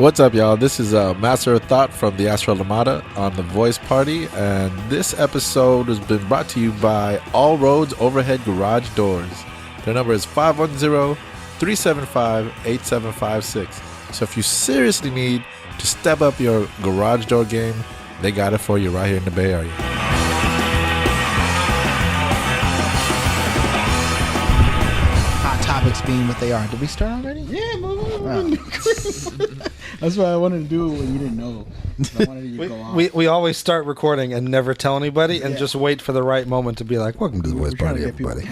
What's up, y'all? This is Master of Thought from the Astro Lamada on The Voice Party, and this episode has been brought to you by All Roads Overhead Garage Doors. Their number is 510-375-8756. So if you seriously need to step up your garage door game, they got it for you right here in the Bay Area. Hot topics being what they are. Did we start already? Yeah, move on. That's what I wanted to do when you didn't know. I wanted you to go off. We always start recording and never tell anybody and just wait for the right moment to be like, welcome to the voice party, everybody.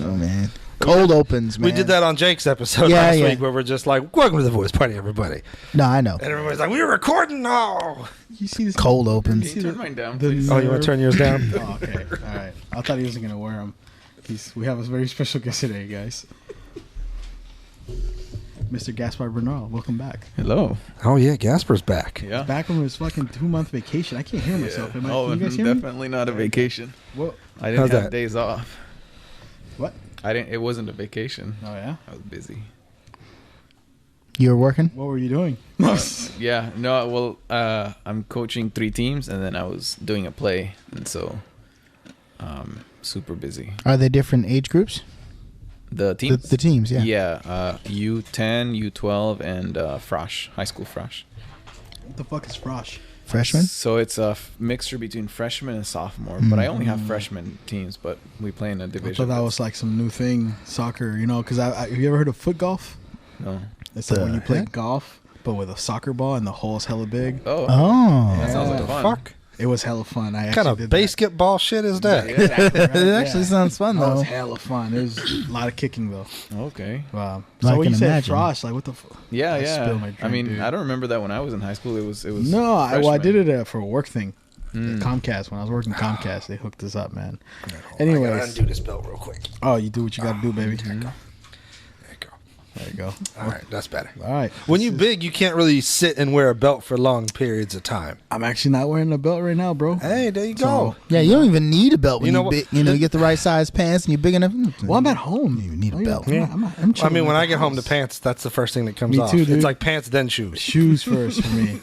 Oh, man. Cold opens, man. We did that on Jake's episode last week where we're just like, welcome to the voice party, everybody. No, I know. And everybody's like, we're recording now. You see this? Cold opens. Can you turn mine down, please? Oh, you want to turn yours down? Oh, okay. All right. I thought he wasn't going to wear them. We have a very special guest today, guys. Mr. Gaspar Bernal, welcome back. Hello. Oh, yeah, Gasper's back. Yeah. Back from his fucking 2-month vacation. I can't hear myself. Can you guys hear me? Definitely not a vacation. What? I didn't have days off. What? It wasn't a vacation. Oh, yeah? I was busy. You were working? What were you doing? Yeah. No, well, I'm coaching 3 teams, and then I was doing a play, and so super busy. Are they different age groups? The teams? The teams, yeah. Yeah. U10, U12, and Frosh, high school Frosh. What the fuck is Frosh? Freshman? So it's a mixture between freshman and sophomore, but I only have freshman teams, but we play in a I division. thought that was like some new thing, soccer, you know, because have you ever heard of foot golf? No. It's like when you play golf, but with a soccer ball and the hole's hella big. Oh. That sounds like fun. Fuck. It was hella fun. What kind of basketball shit is that? Exactly, right? It actually sounds fun, That was though. hella fun. There's a lot of kicking, though. Okay. Wow. I So when can you said imagine. Frosh, like, what the fuck? Yeah, I spilled my yeah. drink, I mean, dude. I don't remember that when I was in high school. It was. No, I freshman. did it for a work thing. Comcast. When I was working Comcast, they hooked us up, man. I gotta Anyways. undo this belt real quick. Oh, you do what you got to do, baby. There you go. There you go. All right, that's better. All right. When you big, you can't really sit and wear a belt for long periods of time. I'm actually not wearing a belt right now, bro. Hey, there you go. Yeah, you don't even need a belt when You know you what? big, you get the right size pants and you're big enough. Well, I'm at home. You don't even need a Oh, yeah. belt. Yeah. I'm I chilling mean, when at I the get home to house. pants, that's the first thing that comes Me off. too, dude. It's like pants, then shoes. Shoes first for me.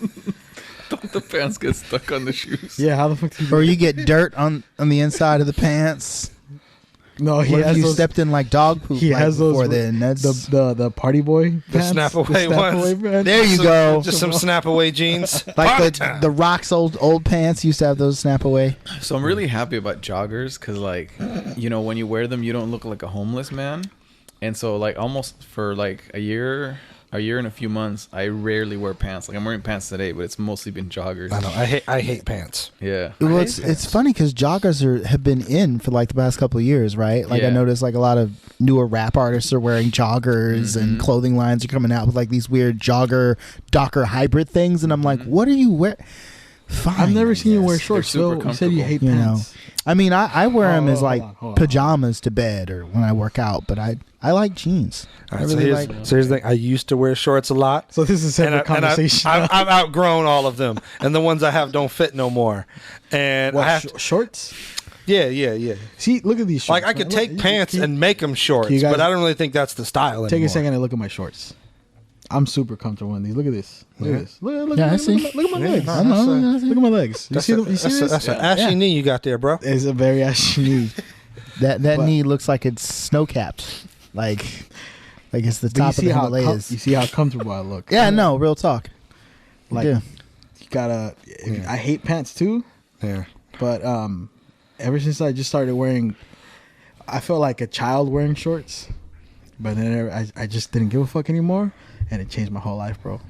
The pants get stuck on the shoes. Yeah, how the fuck do you Or you get dirt on the inside of the pants. No, he What if has you those. stepped in like dog poop He has those before then? That's the party boy The pants, snap away ones. pants. There you go. Just some snap away jeans. Like Party the time. Rock's old pants used to have those snap away. So I'm really happy about joggers because, like, you know, when you wear them, you don't look like a homeless man. And so, like, almost for like a year and a few months, I rarely wear pants. Like, I'm wearing pants today, but it's mostly been joggers. I know. I hate pants. Yeah. Well, it's funny because joggers have been in for like the past couple of years, right? Like I Yeah. noticed like a lot of newer rap artists are wearing joggers and clothing lines are coming out with like these weird jogger Docker hybrid things, and I'm like, what are you wearing? Fine, I've never I seen you wear guess. shorts. super So you said you comfortable. hate You know. pants. I mean, I wear them as like hold on. pajamas to bed or when I work out, but I like jeans. All I right, really so here's the thing. I used to wear shorts a lot. So this is a separate conversation. I've outgrown all of them, and the ones I have don't fit no more. And What, I have shorts? yeah. See, look at these shorts. Like I could man. take Look, pants and make them shorts, you guys- but I don't really think that's the style take anymore. a second and look at my shorts. I'm super comfortable in these. Look at this. Look at this. Look, Yeah, I see. Look at my legs. no, I know. Look at my legs. You That's see, a, you see that's, this? that's an ashy knee you got there, bro. It's a very ashy knee. That But- knee looks like it's snow capped, like it's the But you top of see the how Himalayas. you see how comfortable I look. Yeah, no, real talk. Like Yeah. you gotta. I hate pants too, Yeah. but ever since I just started wearing, I felt like a child wearing shorts. But then I just didn't give a fuck anymore, and it changed my whole life, bro.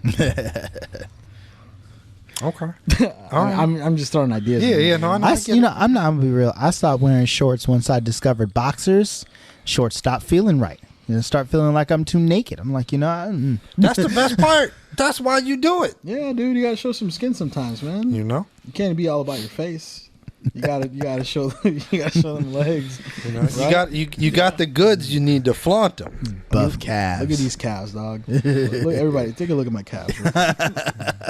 Okay. All right. I'm just throwing ideas. Yeah. No, I know. I get it. I'm not gonna be real. I stopped wearing shorts once I discovered boxers. Shorts stopped feeling right. Start feeling like I'm too naked. I'm like, That's the best part. That's why you do it. Yeah, dude, you gotta show some skin sometimes, man. You know. You can't be all about your face. You gotta show them legs. You know. Right? You got the goods. You need to flaunt them. buff calves. Look at these calves, dog. Look, everybody, take a look at my calves. Bro.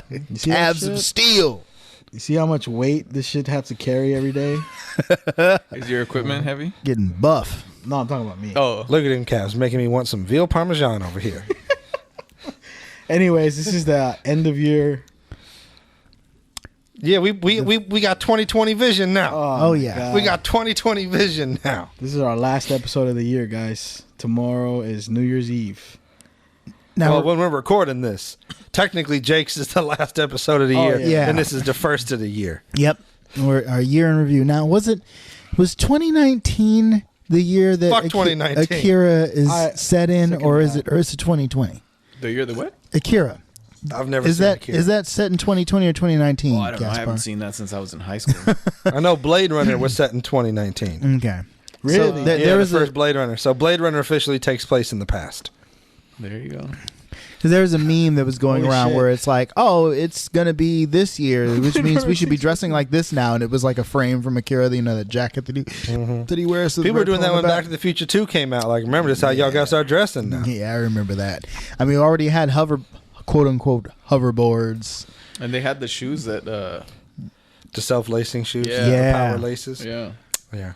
You see that Calves of shit? steel. You see how much weight this shit have to carry every day? Is your equipment heavy? Getting buff. No, I'm talking about me. Oh. Look at them calves, making me want some veal parmesan over here. Anyways, this is the end of year. Yeah, we got 2020 vision now. Oh, yeah. God. We got 2020 vision now. This is our last episode of the year, guys. Tomorrow is New Year's Eve. Now, Well, when we're recording this, technically Jake's is the last episode of the year, yeah. and this is the first of the year. yep, we're our year in review. Now, was 2019 the year that Fuck 2019. Akira is set in, second or is that. it 2020? The year the what? Akira. I've never Is seen that Akira. is that set in 2020 or 2019? Oh, I don't know. I Gaspar? haven't seen that since I was in high school. I know Blade Runner was set in 2019. Okay. Really? So Yeah, there was the first Blade Runner. So Blade Runner officially takes place in the past. There you go. Because there was a meme that was going Holy around shit. where it's like, oh, it's gonna be this year, which means we should be dressing like this now, and it was like a frame from Akira, that jacket that he wears. People were doing that when Back to the Future 2 came out. Like, remember, this is how y'all got to start dressing now. Yeah, I remember that. I mean, we already had quote unquote hoverboards. And they had the shoes that, The self-lacing shoes. Yeah. The Yeah. power laces. yeah. Yeah.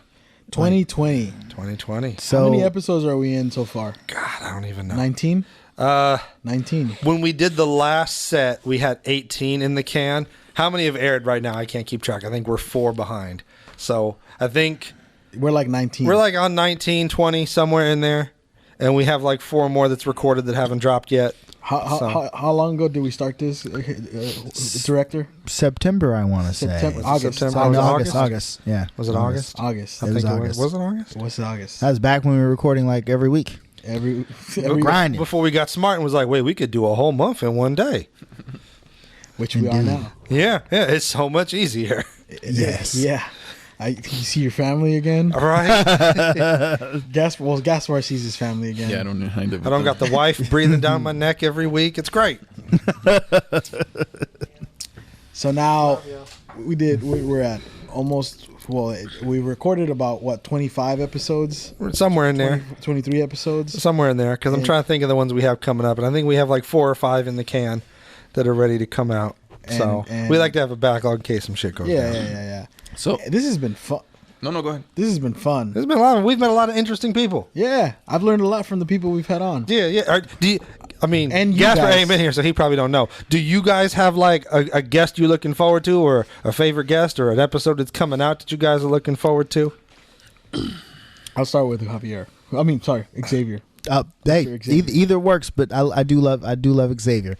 2020. 2020. So How many episodes are we in so far? God, I don't even know. 19? 19. When we did the last set, we had 18 in the can. How many have aired right now? I can't keep track. I think we're 4 behind. So I think We're like 19. we're like on 19, 20, somewhere in there. And we have like 4 more that's recorded that haven't dropped yet. How long ago did we start this, director? September, I want to say. September, August. September? Oh, no, August? August. Yeah. Was it August? August. I It was think August. Was it August? What's August? That was back when we were recording like every week. Every Grinding. Before we got smart and was like, wait, we could do a whole month in one day. which we are now. Yeah, it's so much easier. Yes. Yeah. You see your family again. All right. Gaspar sees his family again. Yeah, I don't know. I I don't got the wife breathing down my neck every week. It's great. So now we're at almost, we recorded about 25 episodes, We're somewhere in there. 23 episodes. Somewhere in there. Because I'm And- trying to think of the ones we have coming up. And I think we have like 4 or 5 in the can that are ready to come out. So And- we like to have a backlog in case some shit goes Yeah, down. yeah. So, This has been fun. no, go ahead. This has been fun. We've met a lot of interesting people. Yeah, I've learned a lot from the people we've had on. Yeah. And you Gasper guys. ain't been here, so he probably don't know. Do you guys have like a guest you're looking forward to, or a favorite guest, or an episode that's coming out that you guys are looking forward to? I'll start with Javier. Xavier. Hey, Sure, Xavier. either works, but I do love Xavier.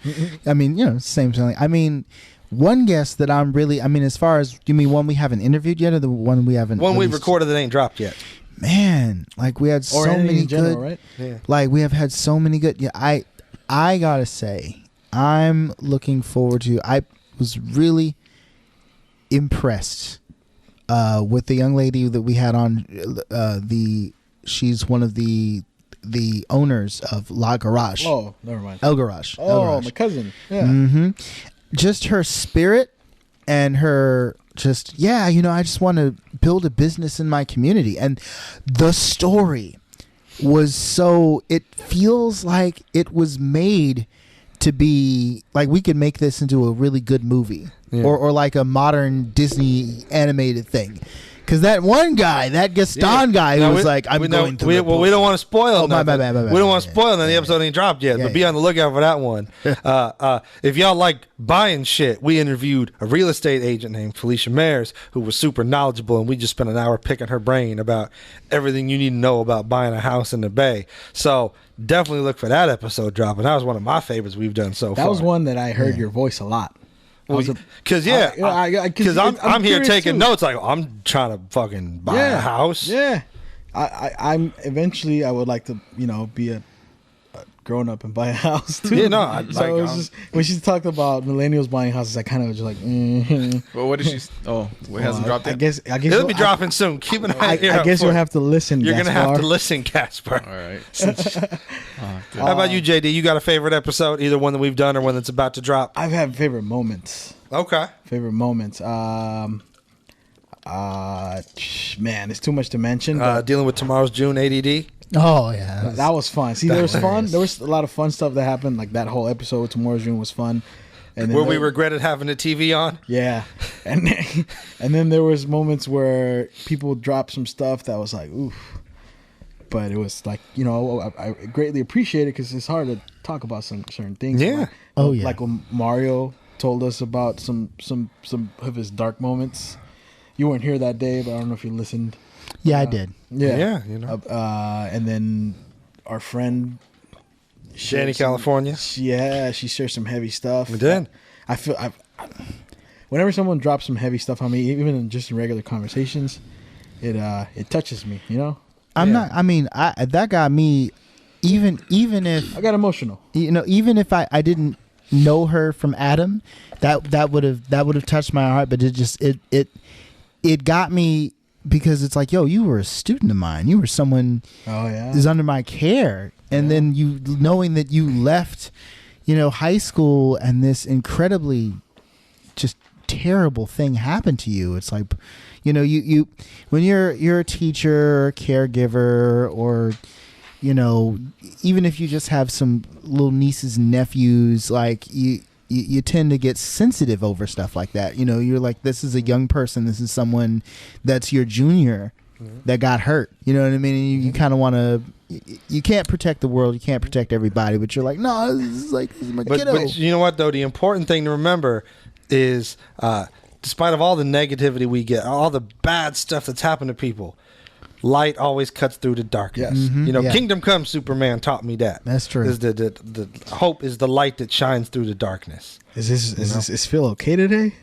I mean, same thing. I mean, one guest that I'm really, as far as, you mean one we haven't interviewed yet, or the one we haven't? One we've released? recorded that ain't dropped yet. Man, like we had Or so any many in general, good. right? Yeah. Like we have had so many good. Yeah, I gotta say, I'm looking forward to. I was really impressed with the young lady that we had on. She's one of the owners of La Garage. Oh, never mind. El Garage. El Oh, Garage. my cousin. Yeah. Mm-hmm. Just her spirit and her I just want to build a business in my community. And the story was it feels like it was made to be like we could make this into a really good movie or like a modern Disney animated thing. Because that one guy, that Gaston guy, who was like, "I'm going through." We don't want to spoil. Oh, my nothing. bad. We don't want to spoil. The episode ain't dropped yet, but be on the lookout for that one. If y'all like buying shit, we interviewed a real estate agent named Felicia Mayers, who was super knowledgeable, and we just spent an hour picking her brain about everything you need to know about buying a house in the Bay. So definitely look for that episode dropping. That was one of my favorites we've done so far. That was one that I heard your voice a lot. Because I'm here curious taking too. notes. Like I'm trying to fucking buy a house. Yeah, I'm eventually I would like to be a grown up and buy a house too. Yeah, no, I'd so like- it was just when she talked about millennials buying houses, I kind of was just like, Well, what did she? Oh, it hasn't dropped I yet. guess It'll be dropping soon. Keep an eye out. I guess for you'll it. have to listen. You're gonna have Gaspar. to listen, Casper. All right. How about you, JD? You got a favorite episode, either one that we've done or one that's about to drop? I've had favorite moments. Okay. Favorite moments. Man, it's too much to mention. But Dealing with tomorrow's June ADD. Oh yeah, that was fun. See, there was fun. hilarious. There was a lot of fun stuff that happened. Like that whole episode with Tomorrow's June was fun. And then Where we regretted having the TV on. Yeah, and then there was moments where people dropped some stuff that was like, oof. But it was like, I greatly appreciate it because it's hard to talk about some certain things. Yeah. Like, Oh, yeah. Like when Mario told us about some of his dark moments. You weren't here that day, but I don't know if you listened. Yeah, I did. Yeah. Yeah. And then our friend Shani, California. She shared some heavy stuff. We did. I feel whenever someone drops some heavy stuff on me, even in regular conversations, it touches me. I'm not. I mean, that got me. Even if I got emotional. even if I didn't know her from Adam, that would have touched my heart. But it got me because it's like, yo, you were a student of mine. You were someone who's under my care, and then you knowing that you left, high school, and this incredibly just terrible thing happened to you. It's like, you when you're a teacher or a caregiver, or even if you just have some little nieces and nephews, like you tend to get sensitive over stuff like that. You're like, this is a young person. This is someone that's your junior that got hurt. You know what I mean? And you kind of want to. You can't protect the world. You can't protect everybody. But you're like, no, this is my kiddo. But you know what though? The important thing to remember is, despite of all the negativity we get, all the bad stuff that's happened to people, light always cuts through the darkness. Yes. Yeah. Kingdom Come Superman taught me that. That's true. Is the hope is the light that shines through the darkness. Is Phil okay today?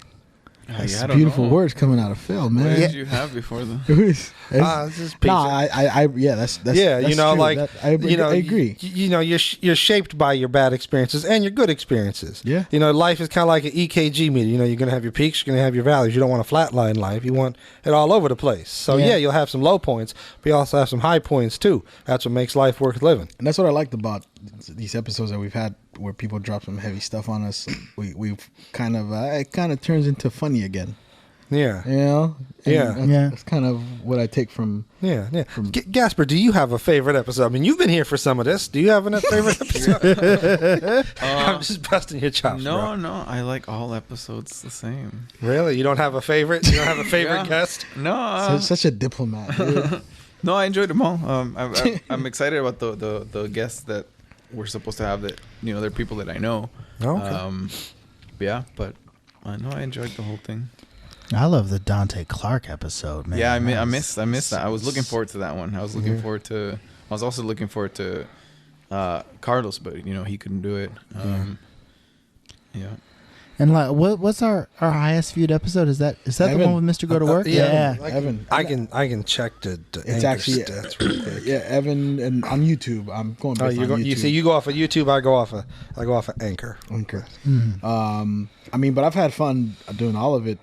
That's I don't beautiful know. words coming out of Phil, What man. did you have before the? This is No, pizza. that's Yeah, that's true. true. I agree. You're shaped by your bad experiences and your good experiences. Yeah. Life is kind of like an EKG meter. You're going to have your peaks, you're going to have your valleys. You don't want a flatline life. You want it all over the place. So Yeah. you'll have some low points, but you also have some high points too. That's what makes life worth living. And that's what I liked about these episodes that we've had, where people drop some heavy stuff on us. We've kind of it kind of turns into funny again. Yeah. And Yeah. That's kind of what I take from. Yeah. Gasper, do you have a favorite episode? I mean, you've been here for some of this. Do you have a favorite episode? I'm just busting your chops, bro. No, I like all episodes the same. Really? You don't have a favorite? You don't have a favorite Yeah. guest? No, Such a diplomat. Dude. no, I enjoyed them all. I'm excited about the guests that we're supposed to have. That they're people that I know. Okay. But no, I enjoyed the whole thing. I love the Dante Clark episode, man. Yeah, I That missed that. I was looking forward to that one. I was looking forward to. I was also looking forward to Carlos, but he couldn't do it. Yeah. And like, what's our highest viewed episode? Is that the Evan. one with Mr. Go to Work? yeah. Evan. I can check the It's Anchor actually stats real quick. Yeah, Evan, and on YouTube. I'm going Oh, based on YouTube. you see, you go off of YouTube. I go off of Anchor. Okay. Mm-hmm. I mean, but I've had fun doing all of it.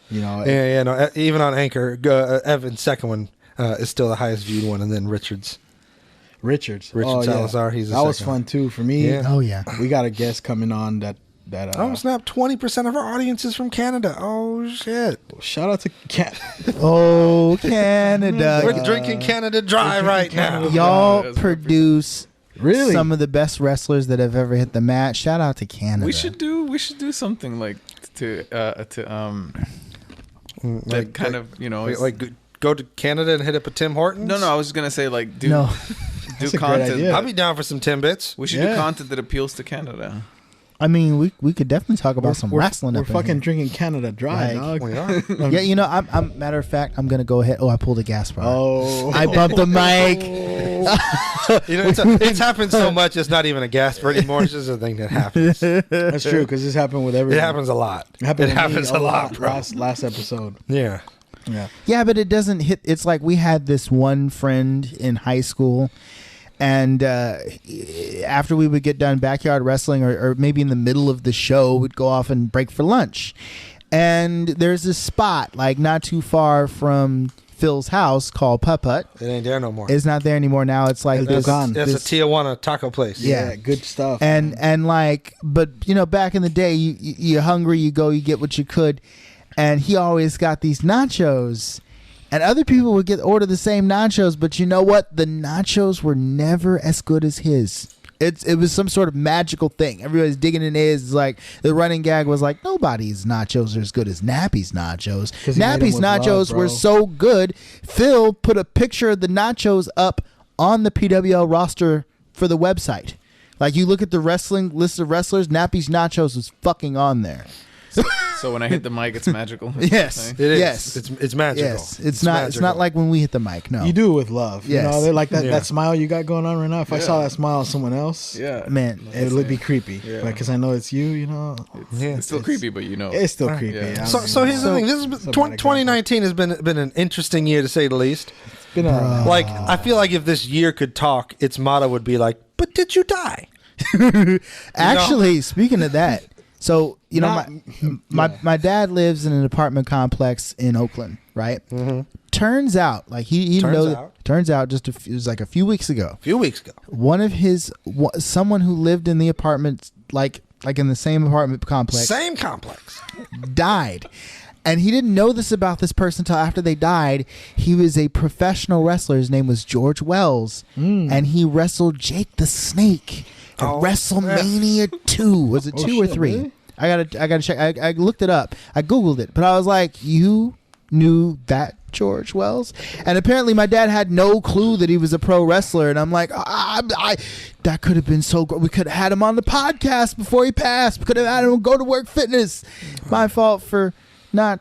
Yeah. No, even on Anchor, Evan's second one is still the highest viewed one, and then Richard's. Richard Salazar. He's the that was second fun too for me. Yeah. Oh yeah. We got a guest coming on that. Oh snap! 20% of our audience is from Canada. Oh shit! Shout out to Cat. Oh, Canada. We're drinking Canada Dry right now. Y'all That's produce Really? some of the best wrestlers that have ever hit the mat. Shout out to Canada. We should do something like to that kind of like go to Canada and hit up a Tim Hortons. No, I was just gonna say like do No. That's a great content. idea. I'll be down for some Timbits. We should Yeah. do content that appeals to Canada. I mean, we could definitely talk about some wrestling. We're up in fucking here. drinking Canada Dry, Like- dog. We are. Yeah, I'm matter of fact, I'm gonna go ahead. Oh, I pulled a Gaspar. Oh, I bumped the mic. It's happened so much. It's not even a Gasper anymore. It's just a thing that happens. It that's true because this happened with everyone. happens a lot. It happened It with me happens a lot, bro. Last episode. Yeah. Yeah. Yeah, but it doesn't hit. It's like we had this one friend in high school, and after we would get done backyard wrestling, or maybe in the middle of the show, we'd go off and break for lunch. And there's this spot like not too far from Phil's house called Putt Putt. It ain't there no more. It's not there anymore now. It's like El this, Dugan. That's a this- Tijuana taco place. Yeah. Good stuff. and like, but back in the day, you're hungry, you go, you get what you could, and he always got these nachos, and other people would order the same nachos, but you know what? The nachos were never as good as his. It was some sort of magical thing. Everybody's digging in his. It's like the running gag was like, nobody's nachos are as good as Nappy's nachos. Nappy's nachos were so good. Phil put a picture of the nachos up on the PWL roster for the website. Like, you look at the wrestling list of wrestlers, Nappy's nachos was fucking on there. So when I hit the mic, it's magical. Yes, It is. Yes, It's magical. yes. It's not like when we hit the mic. No, You do it with love. Yes. You know, they're like that, Yeah. that smile you got going on right now. If I Yeah. saw that smile on someone else, Yeah, man. it would be creepy. Yeah. Because I know it's you, you know. Yeah. it's still creepy, but you know, It's still creepy. Yeah. I So mean, here's the thing. This has been, so bad 2019 has been an interesting year to say the least. It's been a, Like, I feel like if this year could talk, its motto would be like, "But did you die?" Actually, speaking of that, so you know, Not- my dad lives in an apartment complex in Oakland, right? Mm-hmm. Turns out, like he turns out just it was like a few weeks ago, A few weeks ago. one of his someone who lived in the apartment, like in the same apartment complex, Same complex. died. And he didn't know this about this person until after they died. He was a professional wrestler. His name was George Wells, and he wrestled Jake the Snake at Oh, WrestleMania 2. Was it 2 or shit, 3? really? I gotta check. I looked it up. I googled it, but I was like, you knew that George Wells? And apparently my dad had no clue that he was a pro wrestler. And I'm like, that could have been so good. We could have had him on the podcast before he passed. We could have had him go to Work Fitness. My fault for not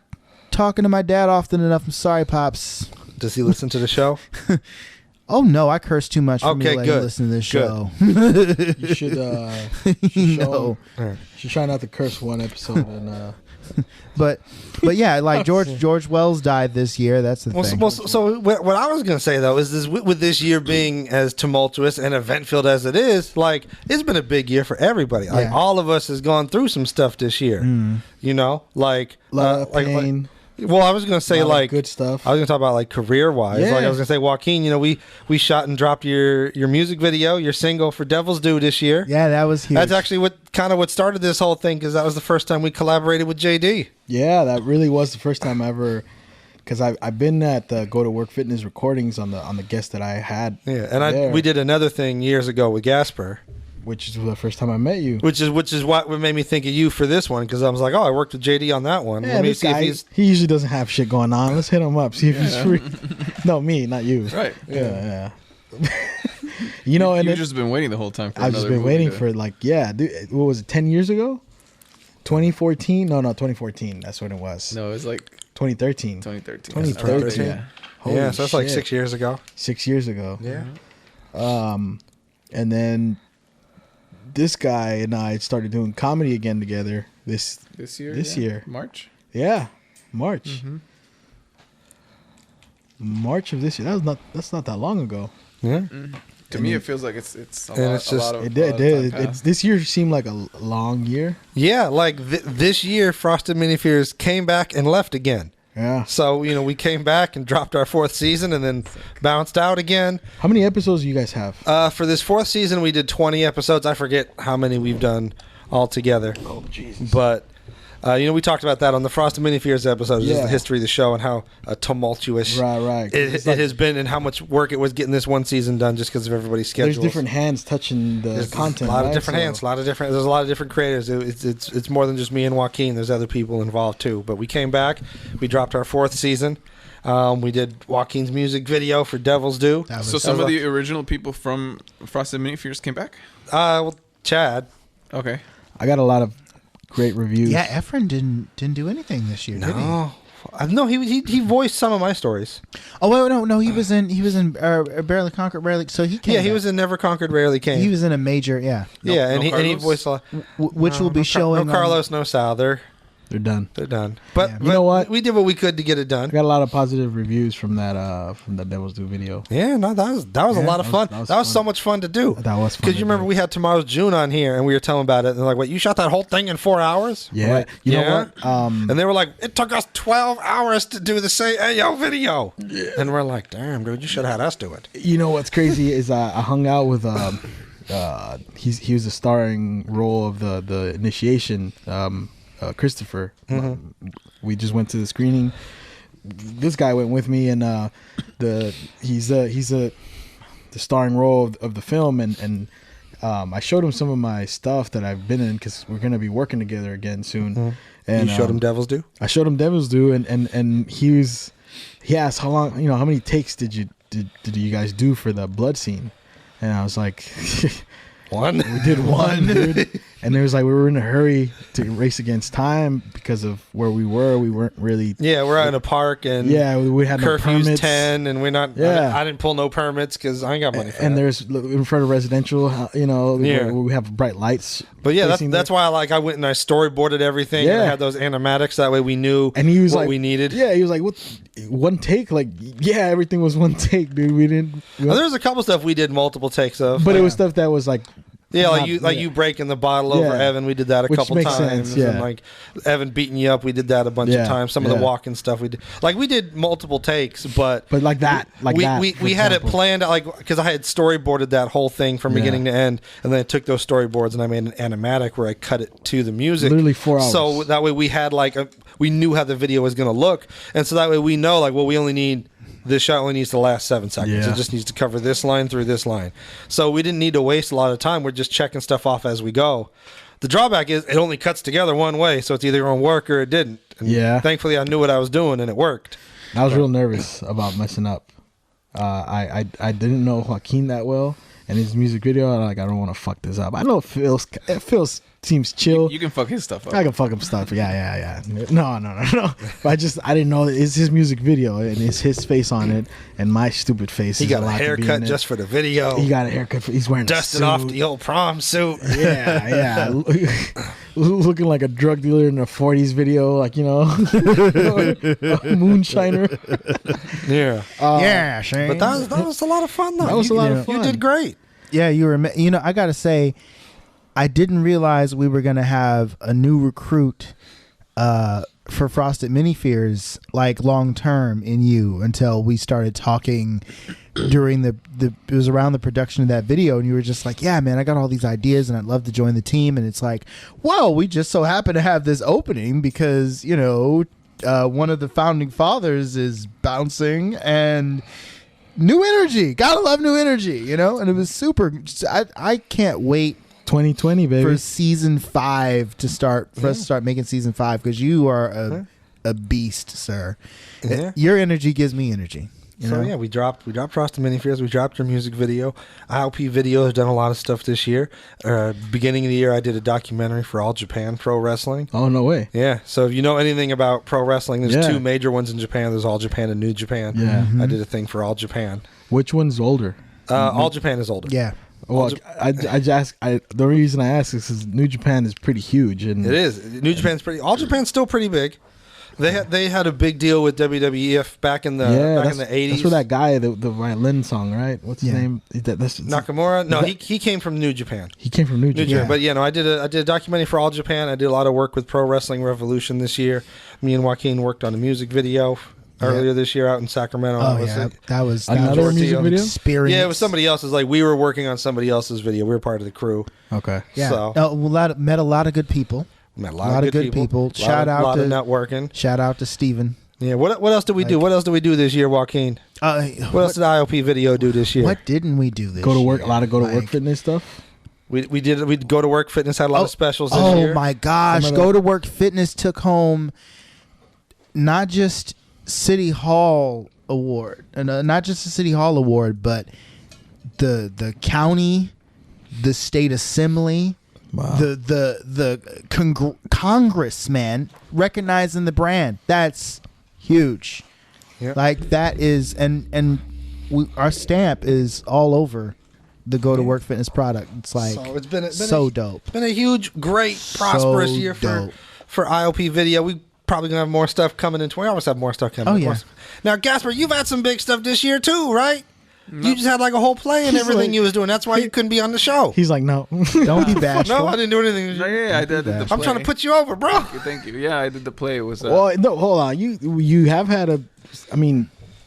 talking to my dad often enough. I'm sorry, Pops. Does he listen to the show? Oh no, I curse too much for me Okay, to let him good. listen to this Good. show. you should No. you should try not to curse one episode and But yeah, like George Wells died this year. That's the thing. So what I was going to say, though, is this with this year being as tumultuous and event-filled as it is, like, it's been a big year for everybody. Like, Yeah. all of us has gone through some stuff this year. You know? Like, a lot of like- pain. well, I was going to say, a lot of like, good stuff. I was going to talk about, like, career-wise. Yeah. Like, I was going to say, Joaquin, you know, we shot and dropped your music video, your single for Devil's Due this year. Yeah, that was huge. That's actually what started this whole thing, because that was the first time we collaborated with JD. Yeah, that really was the first time I ever, because I've been at the Go to Work Fitness recordings on the guest that I had. Yeah, and there, we did another thing years ago with Gasper. which is the first time I met you. Which is what made me think of you for this one, because I was like, oh, I worked with JD on that one. Yeah, Let me this see guy, if he's. he usually doesn't have shit going on. Let's hit him up, see if he's free. No, me, not you. right? Yeah. You know, and You've just been waiting the whole time. For I've just another been movie waiting to- for dude, what was it, 10 years ago? 2014? No, 2014. That's when it was. No, it was like 2013. 2013. 2013. Yeah. Holy Yeah, so that's like shit. 6 years ago. 6 years ago. Yeah. And then this guy and I started doing comedy again together this This year. This yeah. year. March. yeah, March. March of this year. That's not that long ago. Yeah. To me, it feels like it's a And lot. it's just- a lot of, It did. a lot of time passed. This year seemed like a long year. Yeah, like this year, Frosted Mini Fears came back and left again. Yeah. So, you know, we came back and dropped our 4th season and then bounced out again. How many episodes do you guys have? For this 4th season, we did 20 episodes. I forget how many we've done altogether. Oh, Jesus. But, you know, we talked about that on the Frosted Mini Fears episode, just Yeah. the history of the show and how tumultuous Right. it It's like- has been and how much work it was getting this one season done just because of everybody's schedules. There's different hands touching the There's content. a lot of right? different So- hands, there's a lot of different creators. It's more than just me and Joaquin. There's other people involved too. But we came back. We dropped our 4th season. We did Joaquin's music video for Devil's Due. So some of the original people from Frosted Mini Fears came back. Well, Chad. Okay. I got a lot of great reviews. Yeah, Efren didn't do anything this year, did he? No, he voiced some of my stories. Oh wait, no, he was in Barely Conquered, Rarely. So he came. Yeah, he back. was in Never Conquered, Rarely Came. He was in a major, yeah, yeah, and no he Carlos? voiced a lot. which will be showing. No Carlos, no Sal. They're They're done. But, Yeah. but You know what? We did what we could to get it done. I got a lot of positive reviews from that Devil's Due video. Yeah, no, that was a lot of fun. that was That was fun. so much fun to do. That was fun Because to you remember do. we had Tomorrow's June on here, and we were telling about it, and they're like, "What? You shot that whole thing in 4 hours?" Yeah. We're like, You know "Yeah." what? And they were like, "It took us 12 hours to do the Say Ayo video." Yeah. And we're like, "Damn, dude, you should have had us do it." You know what's crazy is I hung out with he was a starring role of the initiation, Christopher. We just went to the screening. This guy went with me, and he's the starring role of the film, and I showed him some of my stuff that I've been in because we're gonna be working together again soon. Mm-hmm. And you showed him Devil's Due? I showed him Devil's Due, and he asked how long, how many takes did you guys do for the blood scene? And I was like, one. We did one, dude. And it was like we were in a hurry to race against time because of where we were. We weren't really. Yeah, we're out in a park and we had no curfew's permits. 10, and we're not. Yeah. I didn't pull no permits because I ain't got money for and that. there's in front of residential, where we have bright lights. But yeah, that's there. why I went and I storyboarded everything. And I had those animatics. That way we knew and he was what like, we needed. Yeah, he was like, "What? One take? Like, yeah, everything was one take, dude. We didn't." There's a couple stuff we did multiple takes of, but it was stuff that was like. Yeah, you breaking the bottle over Evan. We did that a couple makes times. sense, yeah. And like Evan beating you up, we did that a bunch of times. Some of the walking stuff we did. Like we did multiple takes, but like that, we had it planned because I had storyboarded that whole thing from beginning to end, and then I took those storyboards and I made an animatic where I cut it to the music. Literally 4 hours. So that way we had we knew how the video was going to look, and so that way we know we only need. This shot only needs to last 7 seconds. Yeah. It just needs to cover this line through this line. So we didn't need to waste a lot of time. We're just checking stuff off as we go. The drawback is it only cuts together one way, so it's either going to work or it didn't. And thankfully, I knew what I was doing, and it worked. I was real nervous about messing up. I didn't know Joaquin that well, and his music video, I don't want to fuck this up. I know it seems chill. You can fuck his stuff up. I can fuck him stuff. Yeah. No. But I didn't know that it's his music video and it's his face on it and my stupid face. He got a haircut just for the video. He got a haircut. He's wearing dusted a suit. off the old prom suit. Yeah. Looking like a drug dealer in a 40s video, moonshiner. Yeah. Shane. But that was a lot of fun, though. That was a lot of fun. You did great. Yeah, you were. I gotta say, I didn't realize we were gonna have a new recruit for Frosted Mini Fears long term in you until we started talking during it was around the production of that video, and you were just like, yeah, man, I got all these ideas and I'd love to join the team. And it's like, well, we just so happen to have this opening because one of the founding fathers is bouncing and new energy. Gotta love new energy, and it was super. I can't wait 2020, baby, for season 5 to start. For us to start making season 5 because you are a beast, sir. Yeah. Your energy gives me energy. We dropped Frosted Mini Fears. We dropped your music video. ILP Video has done a lot of stuff this year. Beginning of the year, I did a documentary for All Japan Pro Wrestling. Oh, no way. Yeah. So if you know anything about pro wrestling, there's 2 major ones in Japan. There's All Japan and New Japan. Yeah. I did a thing for All Japan. Which one's older? All Japan is older. Yeah. Well, I just the only reason I ask is because New Japan is pretty huge, and it is. New Japan's pretty. All Japan's still pretty big. They had a big deal with WWEF back in the 80s. That's where that guy, the violin song, right? What's his name? Nakamura. No, he came from New Japan. He came from New Japan. But I did a documentary for All Japan. I did a lot of work with Pro Wrestling Revolution this year. Me and Joaquin worked on a music video earlier this year out in Sacramento. That was another music video. Experience. Yeah, it was somebody else's. We were working on somebody else's video. We were part of the crew. Okay. Yeah. So met a lot of good people. Met a lot of good people. Shout out to networking. Shout out to Steven. Yeah. What else did we do? What else did we do this year, Joaquin? What else did IOP Video do this year? What didn't we do this Go to work. year? A lot of go to work fitness stuff. We'd go to work fitness had a lot of specials this year. Oh my gosh. Go to work fitness took home not just City Hall award, and not just the City Hall award, but the county, the state assembly, the Congress, man, recognizing the brand. That's huge. Yep. That is, and our stamp is all over the Go to Work Fitness product. It's it's been dope. It's been a huge, great, prosperous year for IOP Video. We probably gonna have more stuff coming in. We always have more stuff coming. Oh yeah. Now, Gasper, you've had some big stuff this year too, right? No. You just had a whole play and everything you was doing. That's why you couldn't be on the show. He's like, no. Don't be bashful. No, I didn't do anything. Yeah, I did the play. I'm trying to put you over, bro. Thank you. Yeah, I did the play. It was. Well, no, hold on. You have had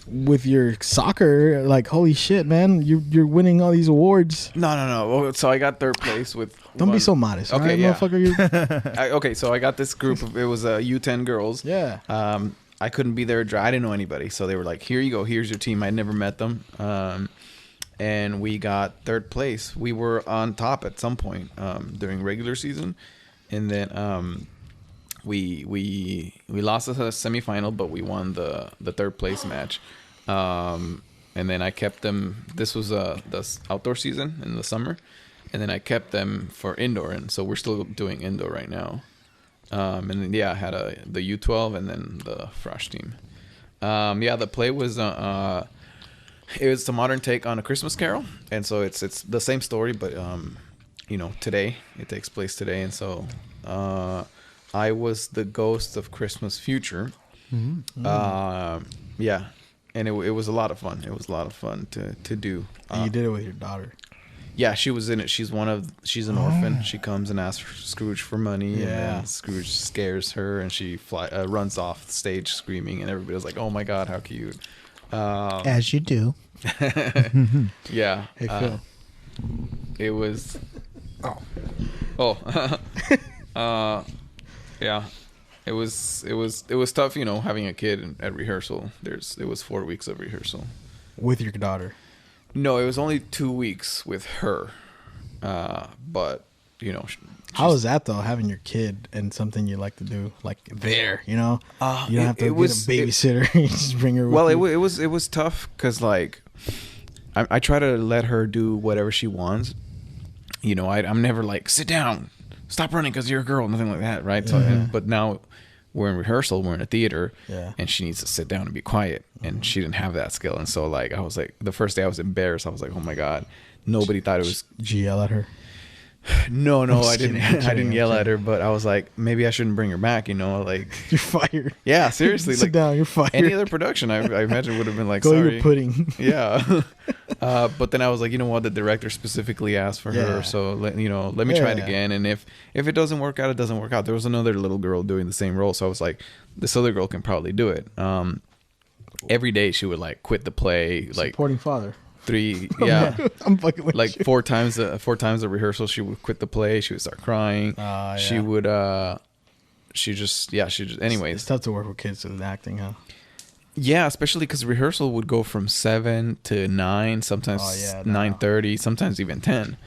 with your soccer, holy shit, man, you're winning all these awards. No. So I got 3rd place with. Don't be so modest. Okay, right, yeah. Motherfucker. Okay, so I got this group of. It was U10 girls. Yeah. I couldn't be there. I didn't know anybody, so they were like, "Here you go. Here's your team." I'd never met them. and we got third place. We were on top at some point during regular season, and then we lost the semifinal, but we won the third place match. And then I kept them. This was the outdoor season in the summer, and then I kept them for indoor, and so we're still doing indoor right now. And then I had the U12 and then the Frosh team. The play was it was a modern take on A Christmas Carol, and so it's the same story, but today it takes place today, and so I was the ghost of Christmas Future. And it was a lot of fun. It was a lot of fun to do. And you did it with your daughter. Yeah, she was in it. She's an orphan. She comes and asks Scrooge for money, and then Scrooge scares her, and she runs off the stage screaming, and everybody was like, "Oh my God, how cute!" As you do. Yeah. Hey Phil. It was. Yeah. It was tough, having a kid at rehearsal. It was 4 weeks of rehearsal. With your daughter. No, it was only 2 weeks with her. But how was that though, having your kid and something you like to do like there? You don't have to get a babysitter. You just bring her. Well, it was tough because like I try to let her do whatever she wants. I'm never like, sit down, stop running because you're a girl, nothing like that, right? So, but now we're in rehearsal, we're in a theater, and she needs to sit down and be quiet, and she didn't have that skill, and so like I was like, the first day I was embarrassed. I was like, oh my God, nobody thought it was. Did you yell at her? No, I didn't. I didn't yell at her, but I was like, maybe I shouldn't bring her back. Like you're fired. Yeah, seriously. Sit down. You're fired. Any other production, I imagine would have been like, go sorry. your pudding. Yeah. But then I was like, the director specifically asked for her, so let me try it again. And if it doesn't work out, it doesn't work out. There was another little girl doing the same role, so I was like, this other girl can probably do it. Every day she would like quit the play, like supporting father. 3 yeah I'm fucking with like you. 4 times a rehearsal she would quit the play, she would start crying. She would anyways, it's tough to work with kids with acting, huh? Yeah, especially because rehearsal would go from 7 to 9, sometimes 9:30, sometimes even 10.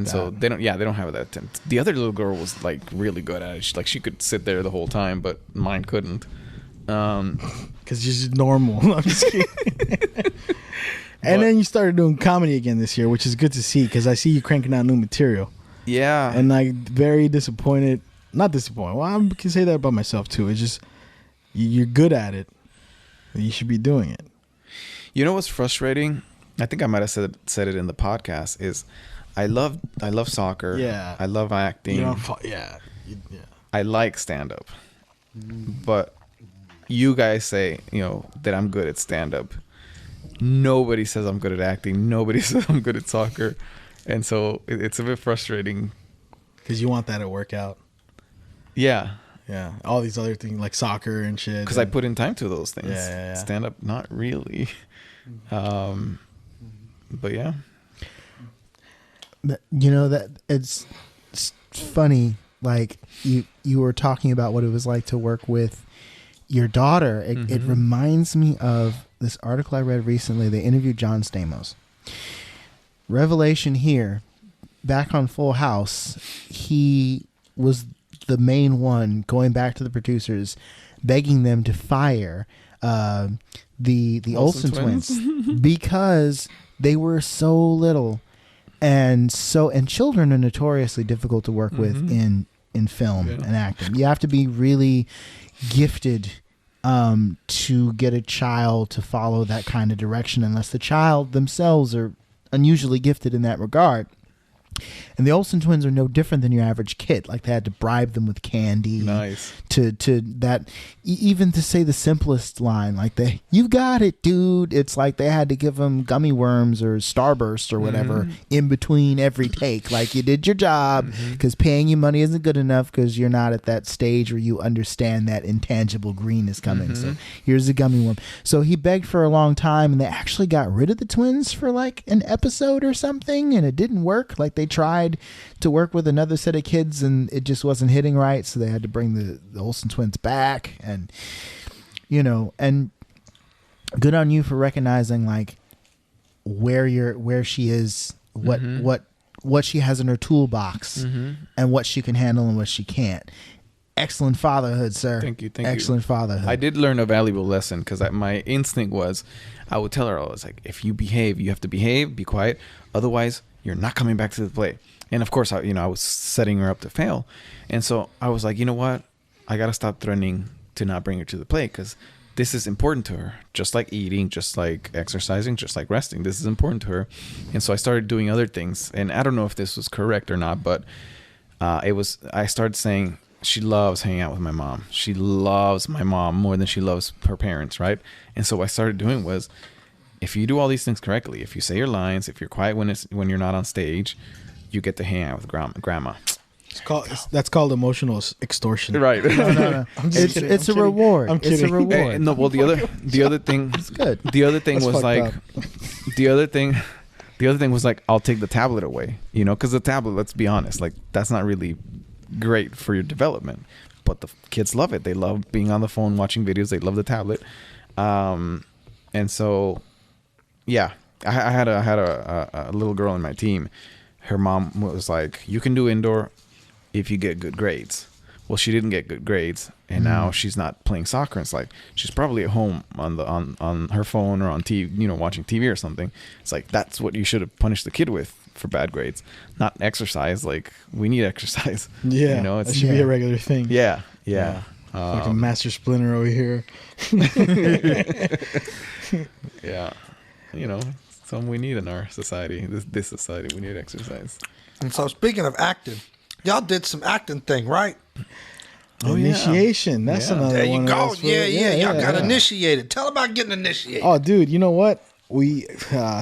So they don't have that 10. The other little girl was like really good at it. She could sit there the whole time, but mine couldn't. Because she's just normal. I'm just kidding. And then you started doing comedy again this year, which is good to see because I see you cranking out new material. Yeah. And like very disappointed. Not disappointed. Well, I can say that about myself too. It's just you're good at it. You should be doing it. You know what's frustrating? I think I might have said it in the podcast. Is I love soccer. Yeah. I love acting. Yeah. I like stand up, but you guys say that I'm good at stand up. Nobody says I'm good at acting. Nobody says I'm good at soccer, and so it's a bit frustrating. Because you want that to work out. Yeah. Yeah, all these other things like soccer and shit. Because I put in time to those things. Yeah. Stand up, not really. But yeah. But that it's funny. Like you were talking about what it was like to work with your daughter. It reminds me of this article I read recently. They interviewed John Stamos. Revelation here, back on Full House, he was the main one going back to the producers, begging them to fire the Olsen twins because they were so little, and children are notoriously difficult to work with in film and acting. You have to be really gifted to get a child to follow that kind of direction, unless the child themselves are unusually gifted in that regard. And the Olsen twins are no different than your average kid. Like they had to bribe them with candy. Nice. To that, even to say the simplest line, like "You got it, dude." It's like they had to give them gummy worms or Starburst or whatever in between every take. Like you did your job, because paying you money isn't good enough because you're not at that stage where you understand that intangible green is coming. So here's a gummy worm. So he begged for a long time, and they actually got rid of the twins for like an episode or something, and it didn't work. Like they tried to work with another set of kids and it just wasn't hitting right, so they had to bring the Olsen twins back. And and good on you for recognizing like where she is, what she has in her toolbox, and what she can handle and what she can't. Excellent fatherhood, sir. Thank you. Excellent fatherhood. I did learn a valuable lesson because my instinct was, I would tell her, I was like, if you behave, you have to behave, be quiet. Otherwise, you're not coming back to the play. And of course, I was setting her up to fail. And so I was like, you know what? I got to stop threatening to not bring her to the play because this is important to her. Just like eating, just like exercising, just like resting. This is important to her. And so I started doing other things. And I don't know if this was correct or not, but I started saying, she loves hanging out with my mom. She loves my mom more than she loves her parents, right? And so what I started doing was, if you do all these things correctly, if you say your lines, if you're quiet when you're not on stage, you get to hang out with grandma. That's called emotional extortion. Right. No. It's a reward. I'm kidding. It's a reward. No, well, the other thing, It's good. the other thing That's was fucked like, up. the other thing was like, I'll take the tablet away, because the tablet, let's be honest, like that's not really great for your development, but the kids love it. They love being on the phone watching videos. They love the tablet, and so yeah, I had a little girl in my team. Her mom was like, you can do indoor if you get good grades. Well, she didn't get good grades, and now she's not playing soccer. It's like she's probably at home on her phone or on TV, watching TV or something. It's like that's what you should have punished the kid with for bad grades, not exercise. Like we need exercise. Yeah, It should be a regular thing. Yeah. Like a master splinter over here. Yeah, something we need in our society. This society, we need exercise. And so speaking of acting, y'all did some acting thing, right? Oh, yeah. Initiation. That's another There one. you of go. those Yeah. Y'all got yeah. initiated. Tell about getting initiated. Oh, dude, you know what? We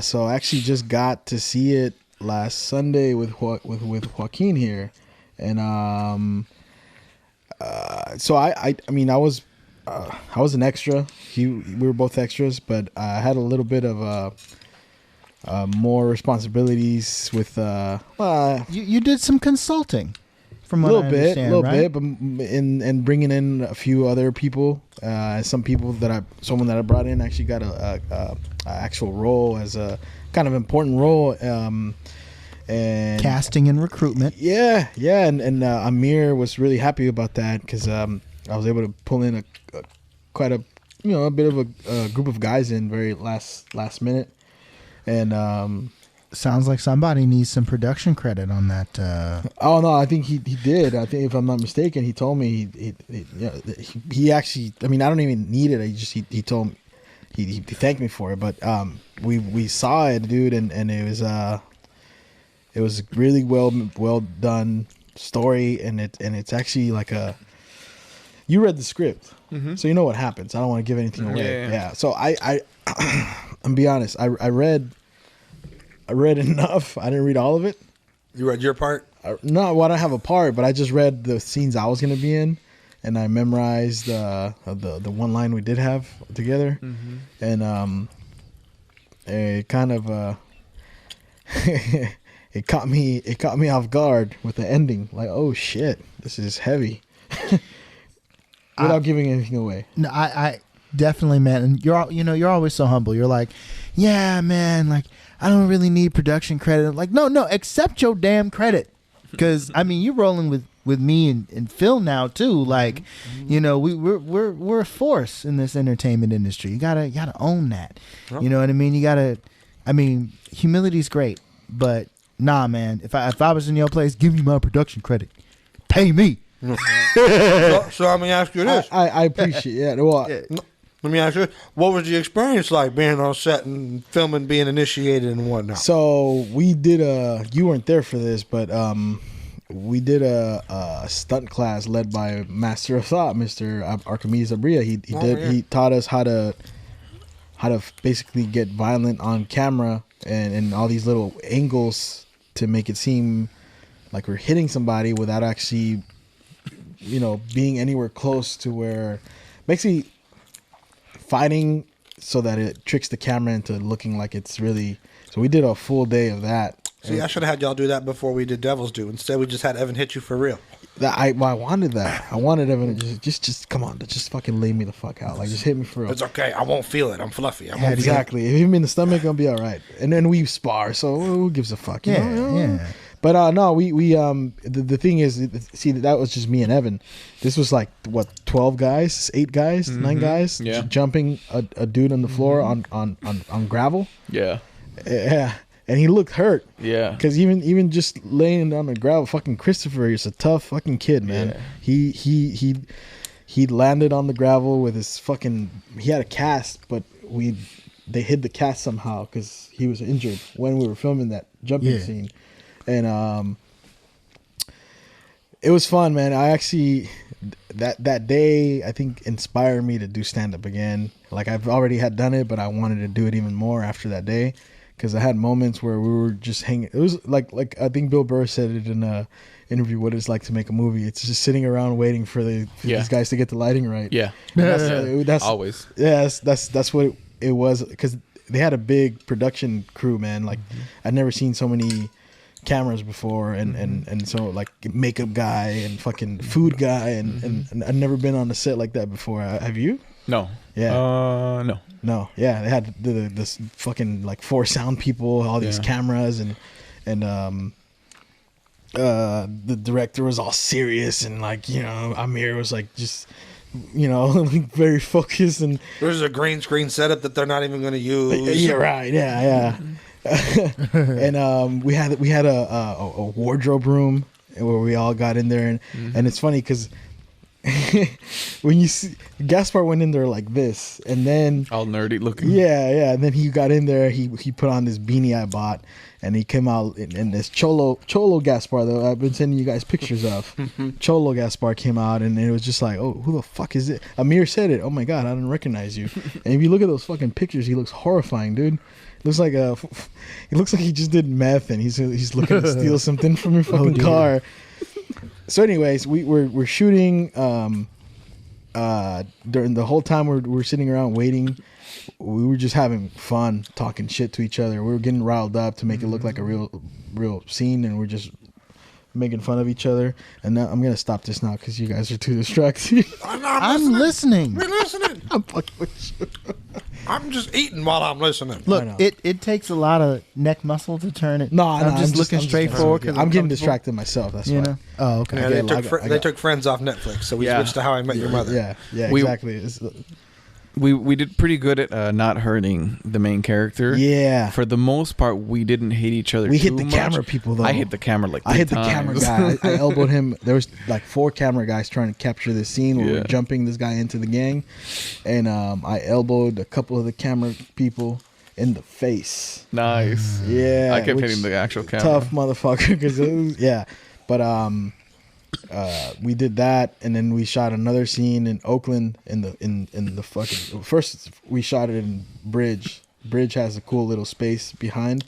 so I actually just got to see it last Sunday with Joaquin here, and so I was an extra. We were both extras, but I had a little bit of more responsibilities with You did some consulting, from a what little I bit, understand, right? but in bringing in a few other people, someone that I brought in actually got a actual role as a kind of important role, and Casting and recruitment. yeah, and Amir was really happy about that because I was able to pull in quite a bit of a group of guys in very last minute, and Sounds like somebody needs some production credit on that. oh no, I think he did. I think if I'm not mistaken, he told me he actually. I mean, I don't even need it. He told me he thanked me for it. But we saw it, dude, and it was really well done story, and it's actually like you read the script, so you know what happens. I don't want to give anything away. Yeah. So I'm be honest. I read enough. I didn't read all of it. You read your part? No, well, I don't have a part, but I just read the scenes I was going to be in, and I memorized the one line we did have together, and it kind of it caught me off guard with the ending. Like, oh shit, this is heavy. Without giving anything away. No, I definitely, man. And you're always so humble. You're like, yeah, man. Like, I don't really need production credit. I'm like, no, accept your damn credit, because I mean, you're rolling with me and Phil now too. Like, we're a force in this entertainment industry. You gotta own that. Yep. You know what I mean? I mean, humility's great, but nah, man. If I was in your place, give me my production credit. Pay me. So let me ask you this. I appreciate it. Yeah, well, Let me ask you, what was the experience like being on set and filming, being initiated and whatnot? so we did you weren't there for this, but we did a stunt class led by Master of Thought, Mr. Archimedes Abria. He taught us how to basically get violent on camera and all these little angles to make it seem like we're hitting somebody without actually, being anywhere close to where basically fighting so that it tricks the camera into looking like it's really. So we did a full day of that. See, I should have had y'all do that before we did Devil's Due. Instead, we just had Evan hit you for real. I wanted that. I wanted Evan to just come on, just fucking lay me the fuck out. Like, just hit me for real. It's okay. I won't feel it. I'm fluffy. I Yeah, won't exactly. If you hit me in the stomach, I'll be all right. And then we spar, so who gives a fuck? You know? Yeah. But no, we the thing is, see, that was just me and Evan. This was like what, 12 guys, 8 guys, 9 guys, jumping a dude on the floor on gravel. Yeah. Yeah. And he looked hurt. Yeah. Because even just laying on the gravel, fucking Christopher is a tough fucking kid, man. Yeah. He landed on the gravel with his fucking. He had a cast, but they hid the cast somehow because he was injured when we were filming that jumping scene, and it was fun, man. I actually that day I think inspired me to do stand up again. Like, I've already had done it, but I wanted to do it even more after that day. Because I had moments where we were just hanging. It was like I think Bill Burr said it in a interview. What it's like to make a movie. It's just sitting around waiting for these guys to get the lighting right. Yeah, that's always. Yes, that's what it was. Because they had a big production crew, man. Like, I'd never seen so many cameras before, and so like makeup guy and fucking food guy, and I'd never been on a set like that before. Have you? No. Yeah. No. Yeah, they had this fucking like 4 sound people, all these cameras, and the director was all serious, and like, you know, Amir was like just, you know, like very focused, and There's a green screen setup that they're not even going to use. you're right, yeah. And we had a wardrobe room where we all got in there, and it's funny because when you see Gaspar went in there like this, and then All nerdy looking. yeah, and then he got in there, he put on this beanie I bought, and he came out in this Cholo Gaspar, though I've been sending you guys pictures of. Cholo Gaspar came out, and it was just like, oh, who the fuck is it? Amir said it. Oh my god, I didn't recognize you. And if you look at those fucking pictures, he looks horrifying, dude. Looks like he just did meth, and he's looking to steal something from your fucking car. So anyways, we're shooting during the whole time we're sitting around waiting. We were just having fun talking shit to each other. We were getting riled up to make it look like a real scene, and we're just making fun of each other. And now I'm gonna stop this now because you guys are too distracted. I'm listening. We're listening. I'm fucking with you. I'm just eating while I'm listening. Look, it takes a lot of neck muscle to turn it. I'm just looking straight forward. I'm getting distracted myself. That's You why. know? Oh, okay. Yeah, they took Friends off Netflix, so we switched to How I Met Your Mother. Yeah, We- exactly. We did pretty good at not hurting the main character. Yeah. For the most part, we didn't hate each other. We hit too the much. camera people, though. I hit the camera like I hit the 3 camera times. guy. I elbowed him. There was like 4 camera guys trying to capture this scene where we're jumping this guy into the gang, and I elbowed a couple of the camera people in the face. Nice. Yeah, I kept which- hitting the actual camera. Tough motherfucker, because but we did that, and then we shot another scene in Oakland in the fucking first. We shot it in Bridge. Bridge has a cool little space behind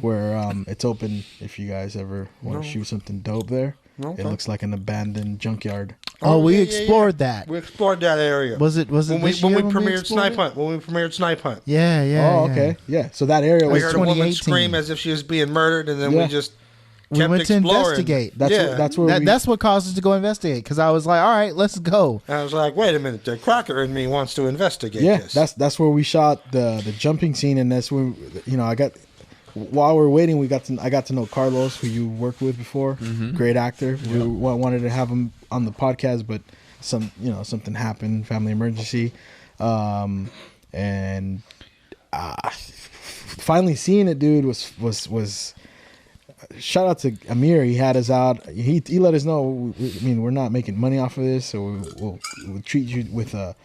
where it's open if you guys ever want to shoot something dope there. Okay. It looks like an abandoned junkyard. We yeah, explored that. We explored that area. Was it when we this year premiered explored Snipe it? Hunt? When we premiered Snipe Hunt, Yeah. Oh, okay, yeah. So that area we was heard a woman 2018. scream as if she was being murdered, and then Yeah. we just We kept went to exploring. investigate. that's where That's what caused us to go investigate. Because I was like, all right, let's go. I was like, wait a minute, the Crocker in me wants to investigate yeah. this. That's where we shot the jumping scene, and that's when while we were waiting, I got to know Carlos, who you worked with before. Great actor. We wanted to have him on the podcast, but something happened, family emergency, and finally seeing it, dude, was shout out to Amir. He had us out. He let us know. We're not making money off of this, so we'll treat you with a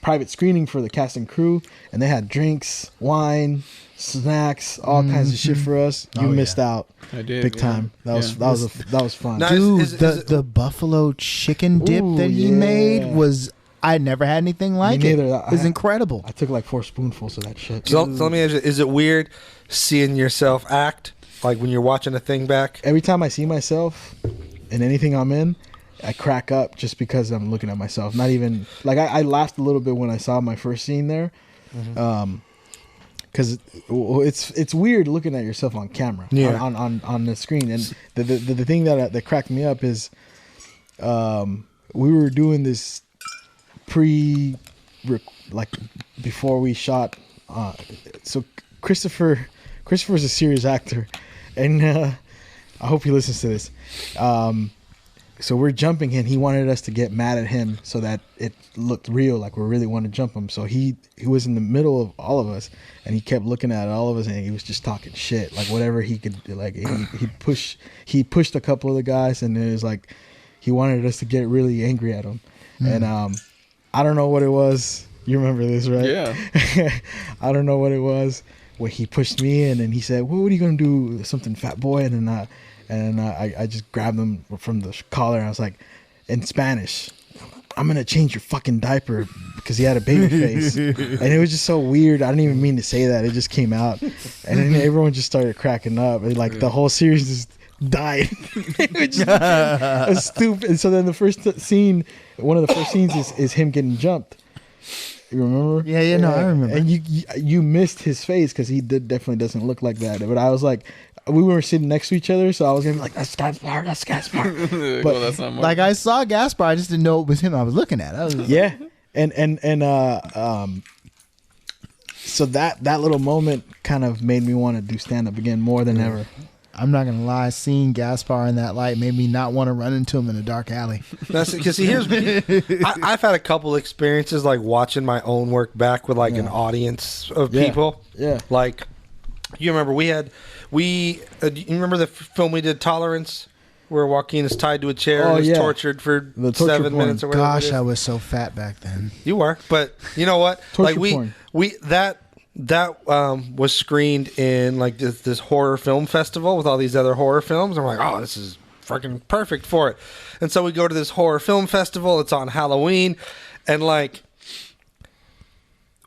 private screening for the cast and crew, and they had drinks, wine, snacks, all kinds of shit for us. You missed out. I did, big yeah. time. That was fun. Nice. Dude, Is it- the buffalo chicken dip Ooh, that he yeah. made was, I never had anything like it. neither. It was incredible. I took like 4 spoonfuls of that shit. So let me ask you, is it weird seeing yourself act? Like when you're watching a thing back? Every time I see myself in anything I'm in, I crack up just because I'm looking at myself. Not even like I laughed a little bit when I saw my first scene there, because it's weird looking at yourself on camera, on the screen. And the thing that cracked me up is, we were doing this before we shot. So Christopher's a serious actor, and I hope he listens to this. So we're jumping and he wanted us to get mad at him so that it looked real, like we really want to jump him. So he was in the middle of all of us and he kept looking at all of us and he was just talking shit, like whatever he could do. Like he pushed a couple of the guys, and it was like he wanted us to get really angry at him. And I don't know what it was. You remember this, right? Yeah. I don't know what it was where he pushed me in and he said, well, what are you gonna do, something, fat boy? And then I just grabbed him from the collar and I was like, in Spanish, I'm gonna change your fucking diaper, because he had a baby face. And it was just so weird. I didn't even mean to say that. It just came out. And then everyone just started cracking up. And like the whole series just died. It was just stupid. And so then the first scene, one of the first scenes is him getting jumped. You remember? Yeah, no, I remember. And you missed his face because he definitely doesn't look like that. But I was like, we were sitting next to each other, so I was gonna be like, "That's Gaspar, that's Gaspar." But Well, that's not Mark. Like I saw Gaspar, I just didn't know it was him. I was looking at. yeah, and so that little moment kind of made me want to do stand up again more than ever. I'm not gonna lie, seeing Gaspar in that light made me not want to run into him in a dark alley. That's because here's I've had a couple experiences like watching my own work back with like an audience of people. Yeah. Like, you remember you remember the film we did, Tolerance, where Joaquin is tied to a chair and is tortured for The torture 7 porn. minutes or whatever. Gosh, I was so fat back then. You were, but you know what? Torture like porn. that was screened in like this horror film festival with all these other horror films. I'm like, oh, this is fucking perfect for it. And so we go to this horror film festival. It's on Halloween, and like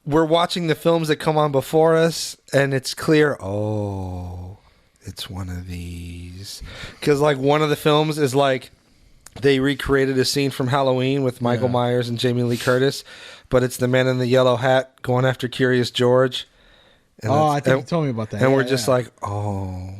we're watching the films that come on before us, and it's clear, oh, it's one of these, because like one of the films is like they recreated a scene from Halloween with Michael Myers and Jamie Lee Curtis, but it's the man in the yellow hat going after Curious George. And I think you told me about that. And we're just like, oh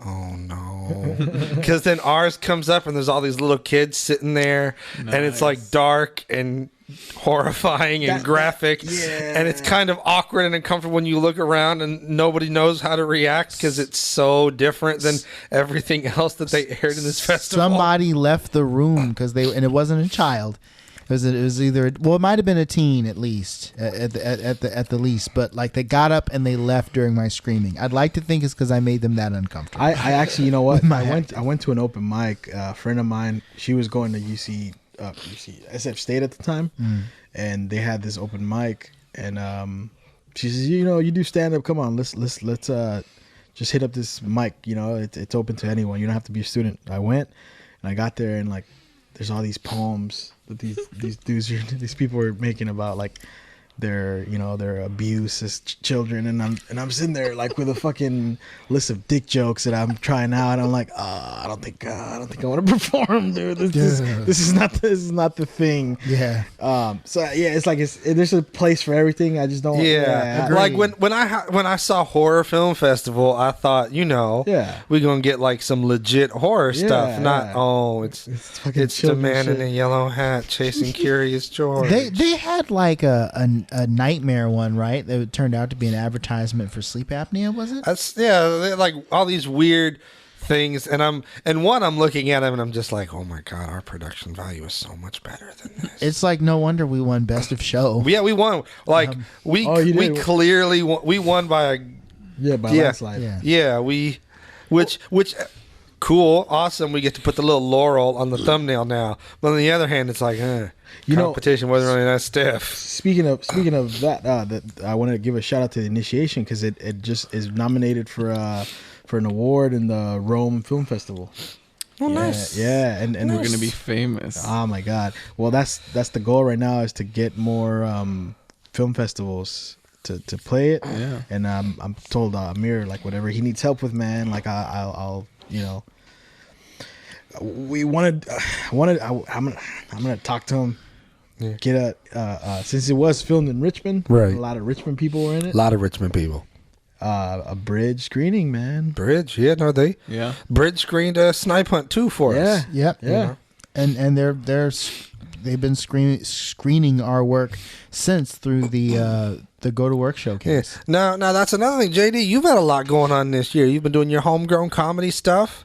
no. Because then ours comes up and there's all these little kids sitting there, and it's like dark and horrifying and graphic. And it's kind of awkward and uncomfortable when you look around and nobody knows how to react because it's so different than everything else that they aired in this festival. Somebody left the room because and it wasn't a child. It was either, well, it might have been a teen at least at the least, but like they got up and they left during my screaming. I'd like to think it's because I made them that uncomfortable. I actually, you know what? I went to an open mic. A friend of mine, she was going to UC SF State at the time, and they had this open mic, and she says, you know, you do stand up. Come on, let's just hit up this mic. You know, it's open to anyone. You don't have to be a student. I went, and I got there, and like, there's all these poems that these people were making about like their abuse as children, and I'm sitting there like with a fucking list of dick jokes that I'm trying out. And I'm like, I don't think I want to perform, dude. This is not the thing. Yeah. So yeah, it's like there's a place for everything. I just don't. Yeah. Like when I saw Horror Film Festival, I thought, we're gonna get like some legit horror stuff. Not it's the man in the yellow hat chasing Curious George. They had like a nightmare one, right? That turned out to be an advertisement for sleep apnea, was it? They like all these weird things, and I'm looking at them and I'm just like, oh my god, our production value is so much better than this. It's like no wonder we won Best of Show. Yeah, we won. Like we clearly won. We won by landslide. Yeah, which cool, awesome. We get to put the little laurel on the thumbnail now. But on the other hand, it's like, competition wasn't really that stiff. Speaking of that, I want to give a shout out to the Initiation, because it just is nominated for an award in the Rome Film Festival. Oh, nice. Yeah, and we're gonna be famous. Oh my god. Well, that's the goal right now, is to get more film festivals to play it. Yeah. And I'm told Amir, like, whatever he needs help with, man, like I'll we wanted I'm gonna talk to him. Yeah. Get since it was filmed in Richmond, right? A lot of Richmond people were in it. A lot of Richmond people. a bridge screening, man. Bridge, yeah, no, they Yeah. Bridge screened Snipe Hunt 2 for us. Yep. Yeah. And they've been screening our work since through the Go to Work Yeah. showcase. Now that's another thing, JD. You've had a lot going on this year. You've been doing your homegrown comedy stuff.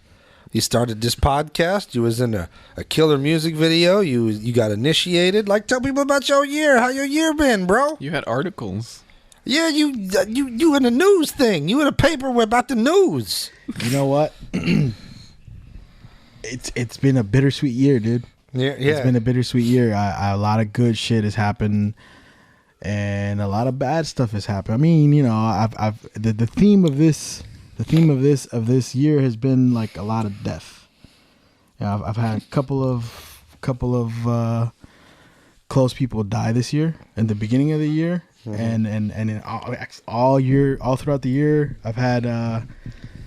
You started this podcast. You was in a killer music video. You got initiated. Like, tell people about your year. How your year been, bro? You had articles. Yeah, you in the news thing. You in a paper about the news. You know what? It's been a bittersweet year, dude. Yeah. It's been a bittersweet year. A lot of good shit has happened, and a lot of bad stuff has happened. I mean, you know, the theme of this year has been like a lot of death. Yeah, I've had a couple of close people die this year in the beginning of the year, and in all throughout the year, I've had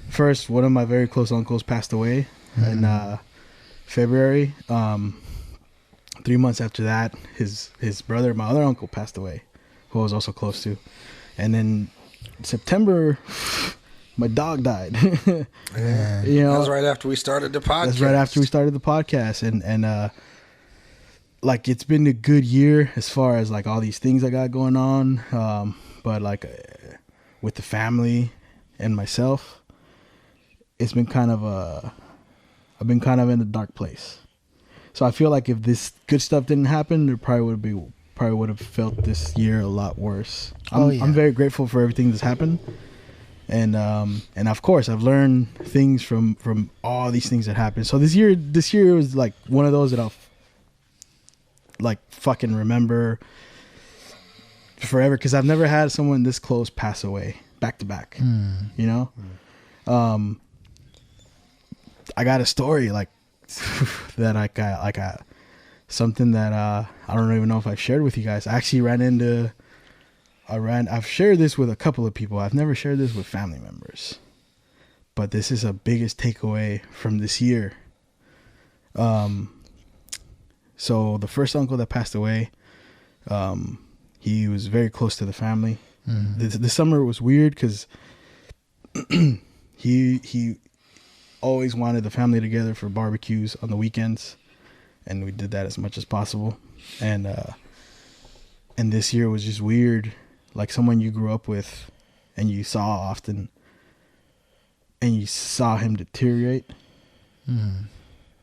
first one of my very close uncles passed away in February. 3 months after that, his brother, my other uncle, passed away, who I was also close to, and then September, my dog died. Yeah. You know, That was right after we started the podcast. that's right after we started the podcast, and like it's been a good year as far as like all these things I got going on, but like with the family and myself, it's been kind of I've been kind of in a dark place. So I feel like if this good stuff didn't happen, there probably would have felt this year a lot worse. I'm very grateful for everything that's happened. And of course I've learned things from all these things that happened. So this year was like one of those that I'll like fucking remember forever, because I've never had someone this close pass away back to back. You know, I got a story like that I got something that I don't even know if I've shared with you guys. I actually I've shared this with a couple of people. I've never shared this with family members, but this is a biggest takeaway from this year. So the first uncle that passed away, he was very close to the family. This summer was weird because he always wanted the family together for barbecues on the weekends, and we did that as much as possible. And this year was just weird, like someone you grew up with and you saw often, and you saw him deteriorate, and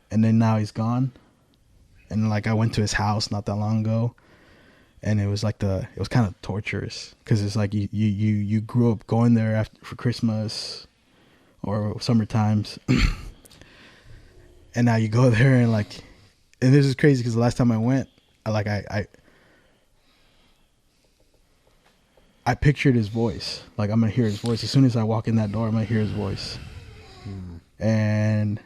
then now he's gone. And like I went to his house not that long ago, and it was like it was kind of torturous, because it's like you grew up going there for Christmas or summer times, and now you go there and like, and this is crazy because the last time I went, I pictured his voice. Like, I'm gonna hear his voice as soon as I walk in that door. I'm gonna hear his voice, and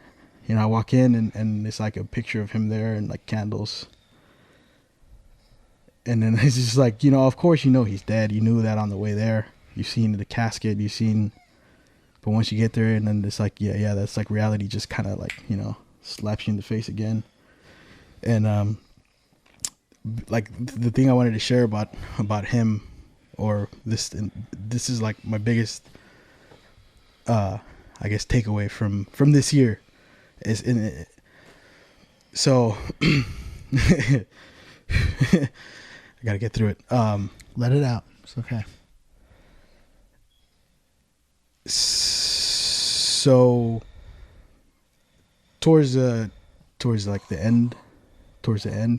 you know, I walk in and it's like a picture of him there and like candles. And then it's just like, you know, of course, you know, he's dead. You knew that on the way there. You've seen the casket, but once you get there, and then it's like, yeah, that's like reality just kind of like, you know, slaps you in the face again. And, like the thing I wanted to share about him, or this is like my biggest, I guess, takeaway from this year. Is in it. So I gotta get through it. Let it out. It's okay. So towards the end,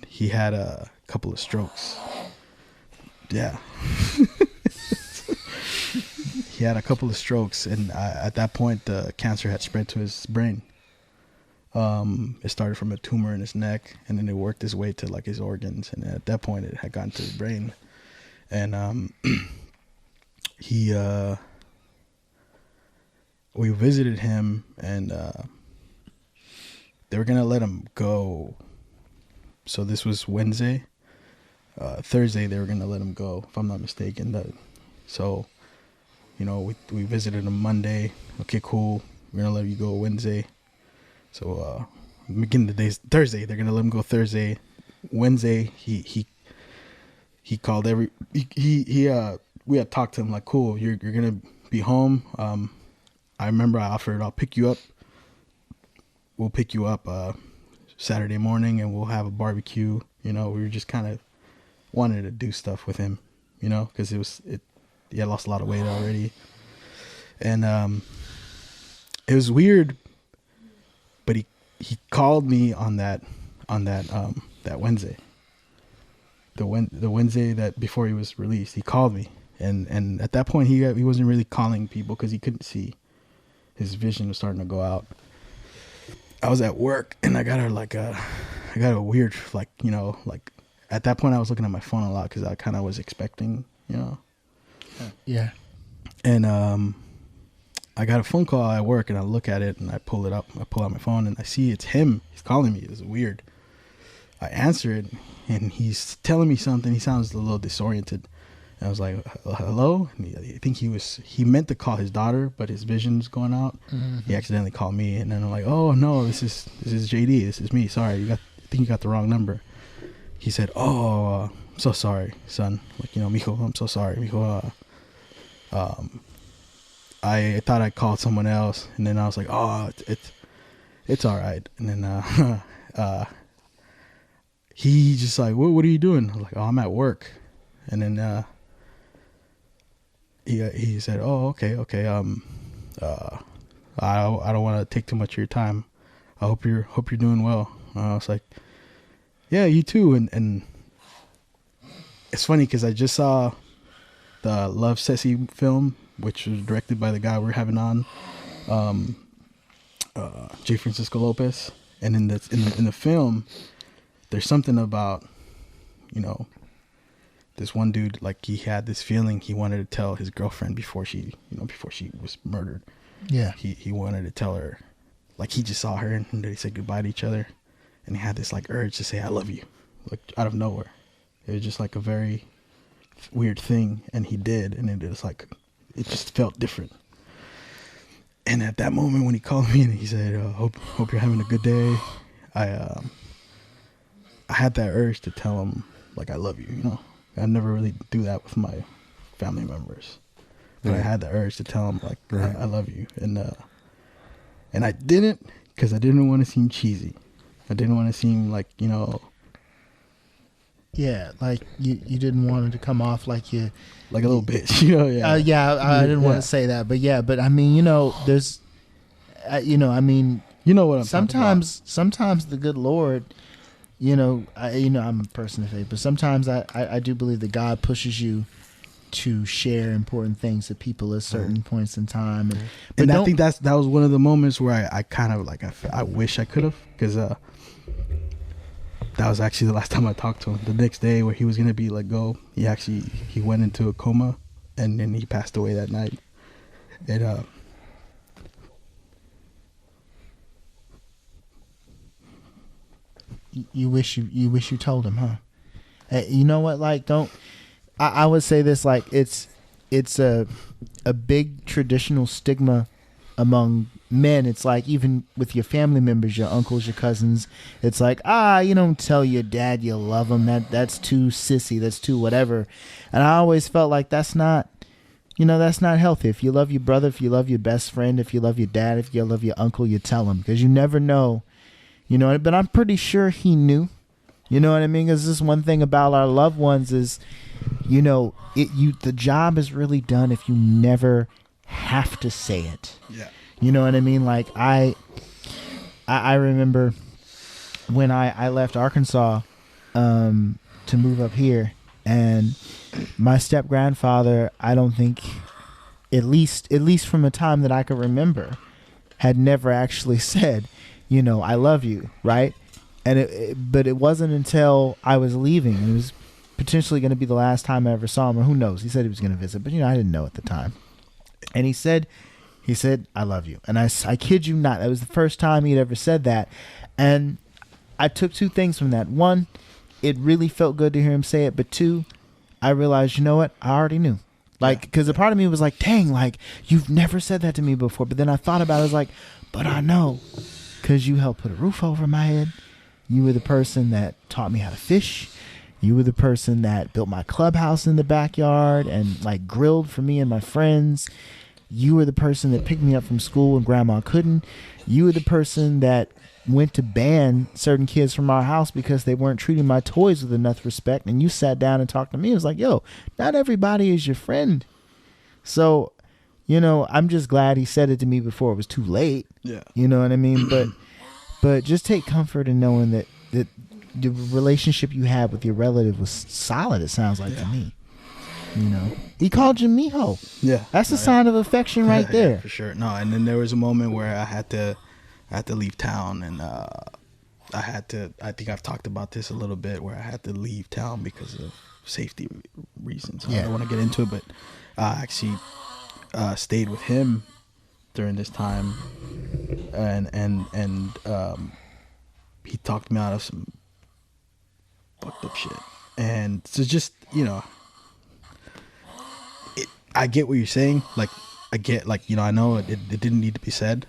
he had a couple of strokes. Yeah. He had a couple of strokes, and at that point the cancer had spread to his brain. It started from a tumor in his neck, and then it worked its way to like his organs, and at that point it had gotten to his brain. And we visited him, and they were gonna let him go. So this was Wednesday. Thursday they were gonna let him go, if I'm not mistaken. So, you know, we visited him Monday. Okay, cool. We're gonna let you go Wednesday. So beginning the day's Thursday. They're gonna let him go Thursday. Wednesday he called we had talked to him like, cool, you're gonna be home. I remember I offered, I'll pick you up. We'll pick you up Saturday morning and we'll have a barbecue. You know, we were just kind of wanted to do stuff with him, you know, because he had lost a lot of weight already. And it was weird, but he called me on that Wednesday. The Wednesday that before he was released, he called me. And at that point, he wasn't really calling people because he couldn't see. His vision was starting to go out. I was at work and I got a weird, like, you know, like at that point I was looking at my phone a lot because I kind of was expecting, you know. Yeah. And I got a phone call at work and I look at it and I pull it up. I pull out my phone and I see it's him. He's calling me. It was weird. I answer it and he's telling me something. He sounds a little disoriented. And I was like, hello? And I think he meant to call his daughter, but his vision's going out. Mm-hmm. He accidentally called me. And then I'm like, oh, no, this is JD. This is me. Sorry, I think you got the wrong number. He said, oh, I'm so sorry, son. Like, you know, mijo, I'm so sorry. Mijo, I thought I called someone else. And then I was like, oh, it's all right. And then he just like, what are you doing? I was like, oh, I'm at work. And then he said, oh, okay. I don't want to take too much of your time. I hope you're doing well. I was like, yeah, you too. And it's funny because I just saw the Love Ceci film, which was directed by the guy we're having on, J. Francisco Lopez. And in the film, there's something about, you know, this one dude, like he had this feeling he wanted to tell his girlfriend before she was murdered. Yeah. He wanted to tell her, like he just saw her and they said goodbye to each other. And he had this like urge to say, I love you, like out of nowhere. It was just like a very weird thing. And he did. And it was like, it just felt different. And at that moment when he called me and he said, hope you're having a good day. I had that urge to tell him like, I love you, you know. I never really do that with my family members, but I had the urge to tell him like, I love you. And I didn't, cause I didn't want to seem cheesy. I didn't want to seem like, you know. Yeah. Like you didn't want it to come off like you. Like a little bitch, you know. Yeah. I didn't want to say that, but I mean, you know, there's, you know, I mean, you know what I'm talking about. Sometimes the good Lord, you know, I'm a person of faith, but sometimes I do believe that God pushes you to share important things to people at certain points in time. And I think that was one of the moments where I kind of like, I wish I could have, because that was actually the last time I talked to him. The next day where he was going to be let go, he went into a coma and then he passed away that night. And, You wish you told him, huh? Hey, you know what? Like, I would say this, like, it's a big traditional stigma among men. It's like, even with your family members, your uncles, your cousins, it's like, you don't tell your dad you love him. That's too sissy. That's too whatever. And I always felt like that's not healthy. If you love your brother, if you love your best friend, if you love your dad, if you love your uncle, you tell him, because you never know. You know, but I'm pretty sure he knew. You know what I mean? Because this one thing about our loved ones is, you know, the job is really done if you never have to say it. Yeah. You know what I mean? Like I remember when I left Arkansas to move up here, and my step grandfather, I don't think, at least from a time that I could remember, had never actually said, you know, I love you, right? And but it wasn't until I was leaving. It was potentially going to be the last time I ever saw him, or who knows? He said he was going to visit, but you know, I didn't know at the time. And he said, I love you. And I kid you not, that was the first time he'd ever said that. And I took two things from that. One, it really felt good to hear him say it. But two, I realized, you know what? I already knew. Like, because a part of me was like, dang, like, you've never said that to me before. But then I thought about it, I was like, but I know. Because you helped put a roof over my head. You were the person that taught me how to fish. You were the person that built my clubhouse in the backyard and like grilled for me and my friends. You were the person that picked me up from school when grandma couldn't. You were the person that went to ban certain kids from our house because they weren't treating my toys with enough respect. And you sat down and talked to me. It was like, yo, not everybody is your friend. So, you know, I'm just glad he said it to me before it was too late. Yeah. You know what I mean? But just take comfort in knowing that the relationship you had with your relative was solid, it sounds like to me. You know, he called you mijo. Yeah, that's a sign of affection right there. Yeah, for sure. No, and then there was a moment where I had to leave town, and I think I've talked about this a little bit, where I had to leave town because of safety reasons. I don't want to get into it, but I actually stayed with him during this time, and he talked me out of some fucked up shit, and so just, you know. I get what you're saying. Like, I get, like, you know, I know it didn't need to be said,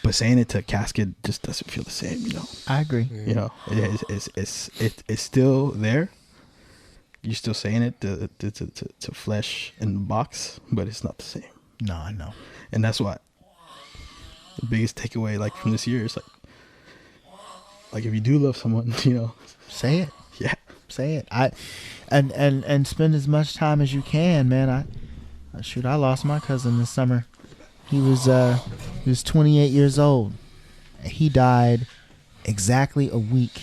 but saying it to a casket just doesn't feel the same, you know. I agree. You know, it's still there. You're still saying it to flesh in the box, but it's not the same. No, I know. And that's what the biggest takeaway, like, from this year is like if you do love someone, you know, say it. Yeah. Say it. And spend as much time as you can, man. I lost my cousin this summer. He was 28 years old. He died exactly a week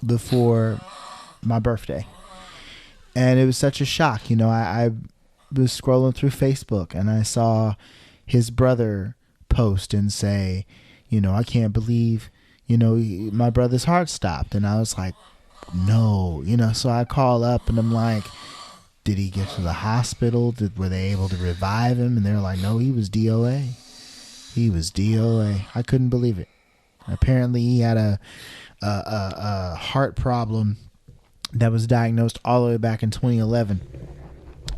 before my birthday, and it was such a shock. You know, I was scrolling through Facebook and I saw his brother post and say, you know, I can't believe, you know, my brother's heart stopped, and I was like, no, you know, so I call up and I'm like, did he get to the hospital? Were they able to revive him? And they're like, no, he was DOA. He was DOA. I couldn't believe it. Apparently he had a heart problem that was diagnosed all the way back in 2011.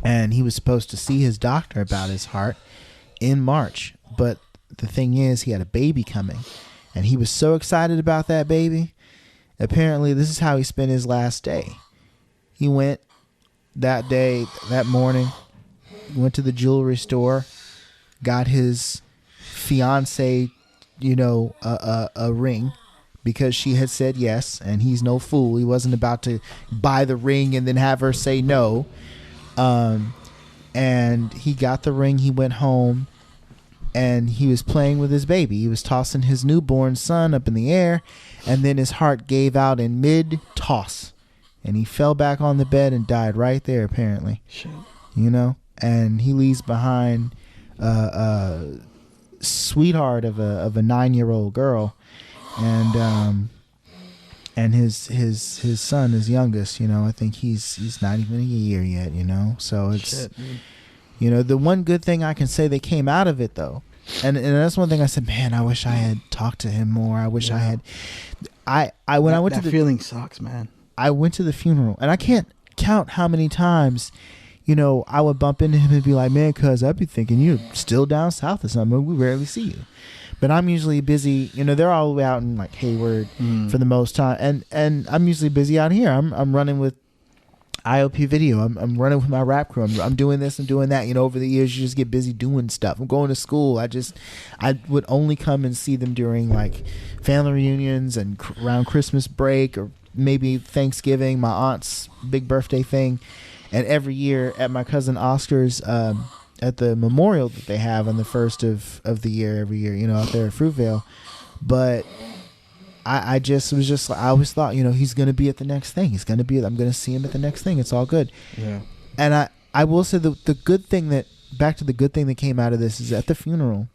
And he was supposed to see his doctor about his heart in March. But the thing is, he had a baby coming, and he was so excited about that baby. Apparently, this is how he spent his last day. He went that morning, went to the jewelry store, got his fiance, you know, a ring because she had said yes, and he's no fool. He wasn't about to buy the ring and then have her say no. And he got the ring, he went home, and he was playing with his baby. He was tossing his newborn son up in the air, and then his heart gave out in mid-toss, and he fell back on the bed and died right there, apparently. Shit. You know? And he leaves behind a sweetheart of a 9-year-old girl, and his son, his youngest, you know, I think he's not even a year yet, you know? So it's... Shit, man. You know, the one good thing I can say that came out of it, though, and that's one thing I said, man, I wish I had talked to him more. I wish I had. I went to the feeling sucks, man. I went to the funeral, and I can't count how many times, you know, I would bump into him and be like, man, cuz I'd be thinking you're still down south or something. We rarely see you. But I'm usually busy, you know, they're all the way out in like Hayward for the most time. And I'm usually busy out here. I'm running with IOP video. I'm running with my rap crew. I'm doing this and doing that. You know, over the years, you just get busy doing stuff. I'm going to school. I would only come and see them during like family reunions and around Christmas break or maybe Thanksgiving, my aunt's big birthday thing. And every year at my cousin Oscar's, at the memorial that they have on the first of the year, every year, you know, out there at Fruitvale. But I always thought, you know, he's going to be at the next thing. I'm going to see him at the next thing. It's all good. Yeah. And I will say the good thing back to the good thing that came out of this is at the funeral,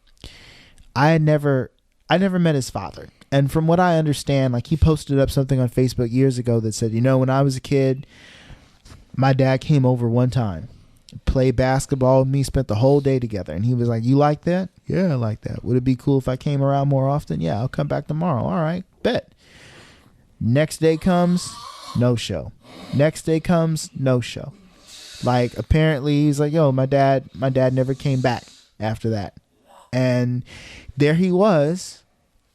I never met his father. And from what I understand, like he posted up something on Facebook years ago that said, you know, when I was a kid, my dad came over one time, played basketball with me, spent the whole day together. And he was like, you like that? Yeah, I like that. Would it be cool if I came around more often? Yeah, I'll come back tomorrow. All right, bet. Next day comes, no show. Next day comes, no show. Like apparently he's like, yo, my dad never came back after that. And there he was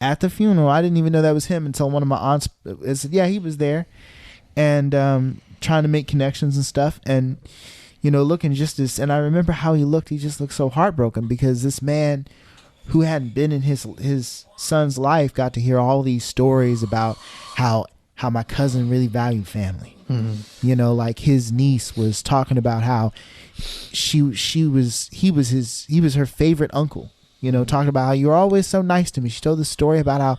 at the funeral. I didn't even know that was him until one of my aunts said, yeah, he was there. And trying to make connections and stuff. And looking just as, and I remember how he looked. He just looked so heartbroken because this man who hadn't been in his son's life got to hear all these stories about how my cousin really valued family. Mm-hmm. Like his niece was talking about how he was her favorite uncle. Talking about how you were always so nice to me. She told the story about how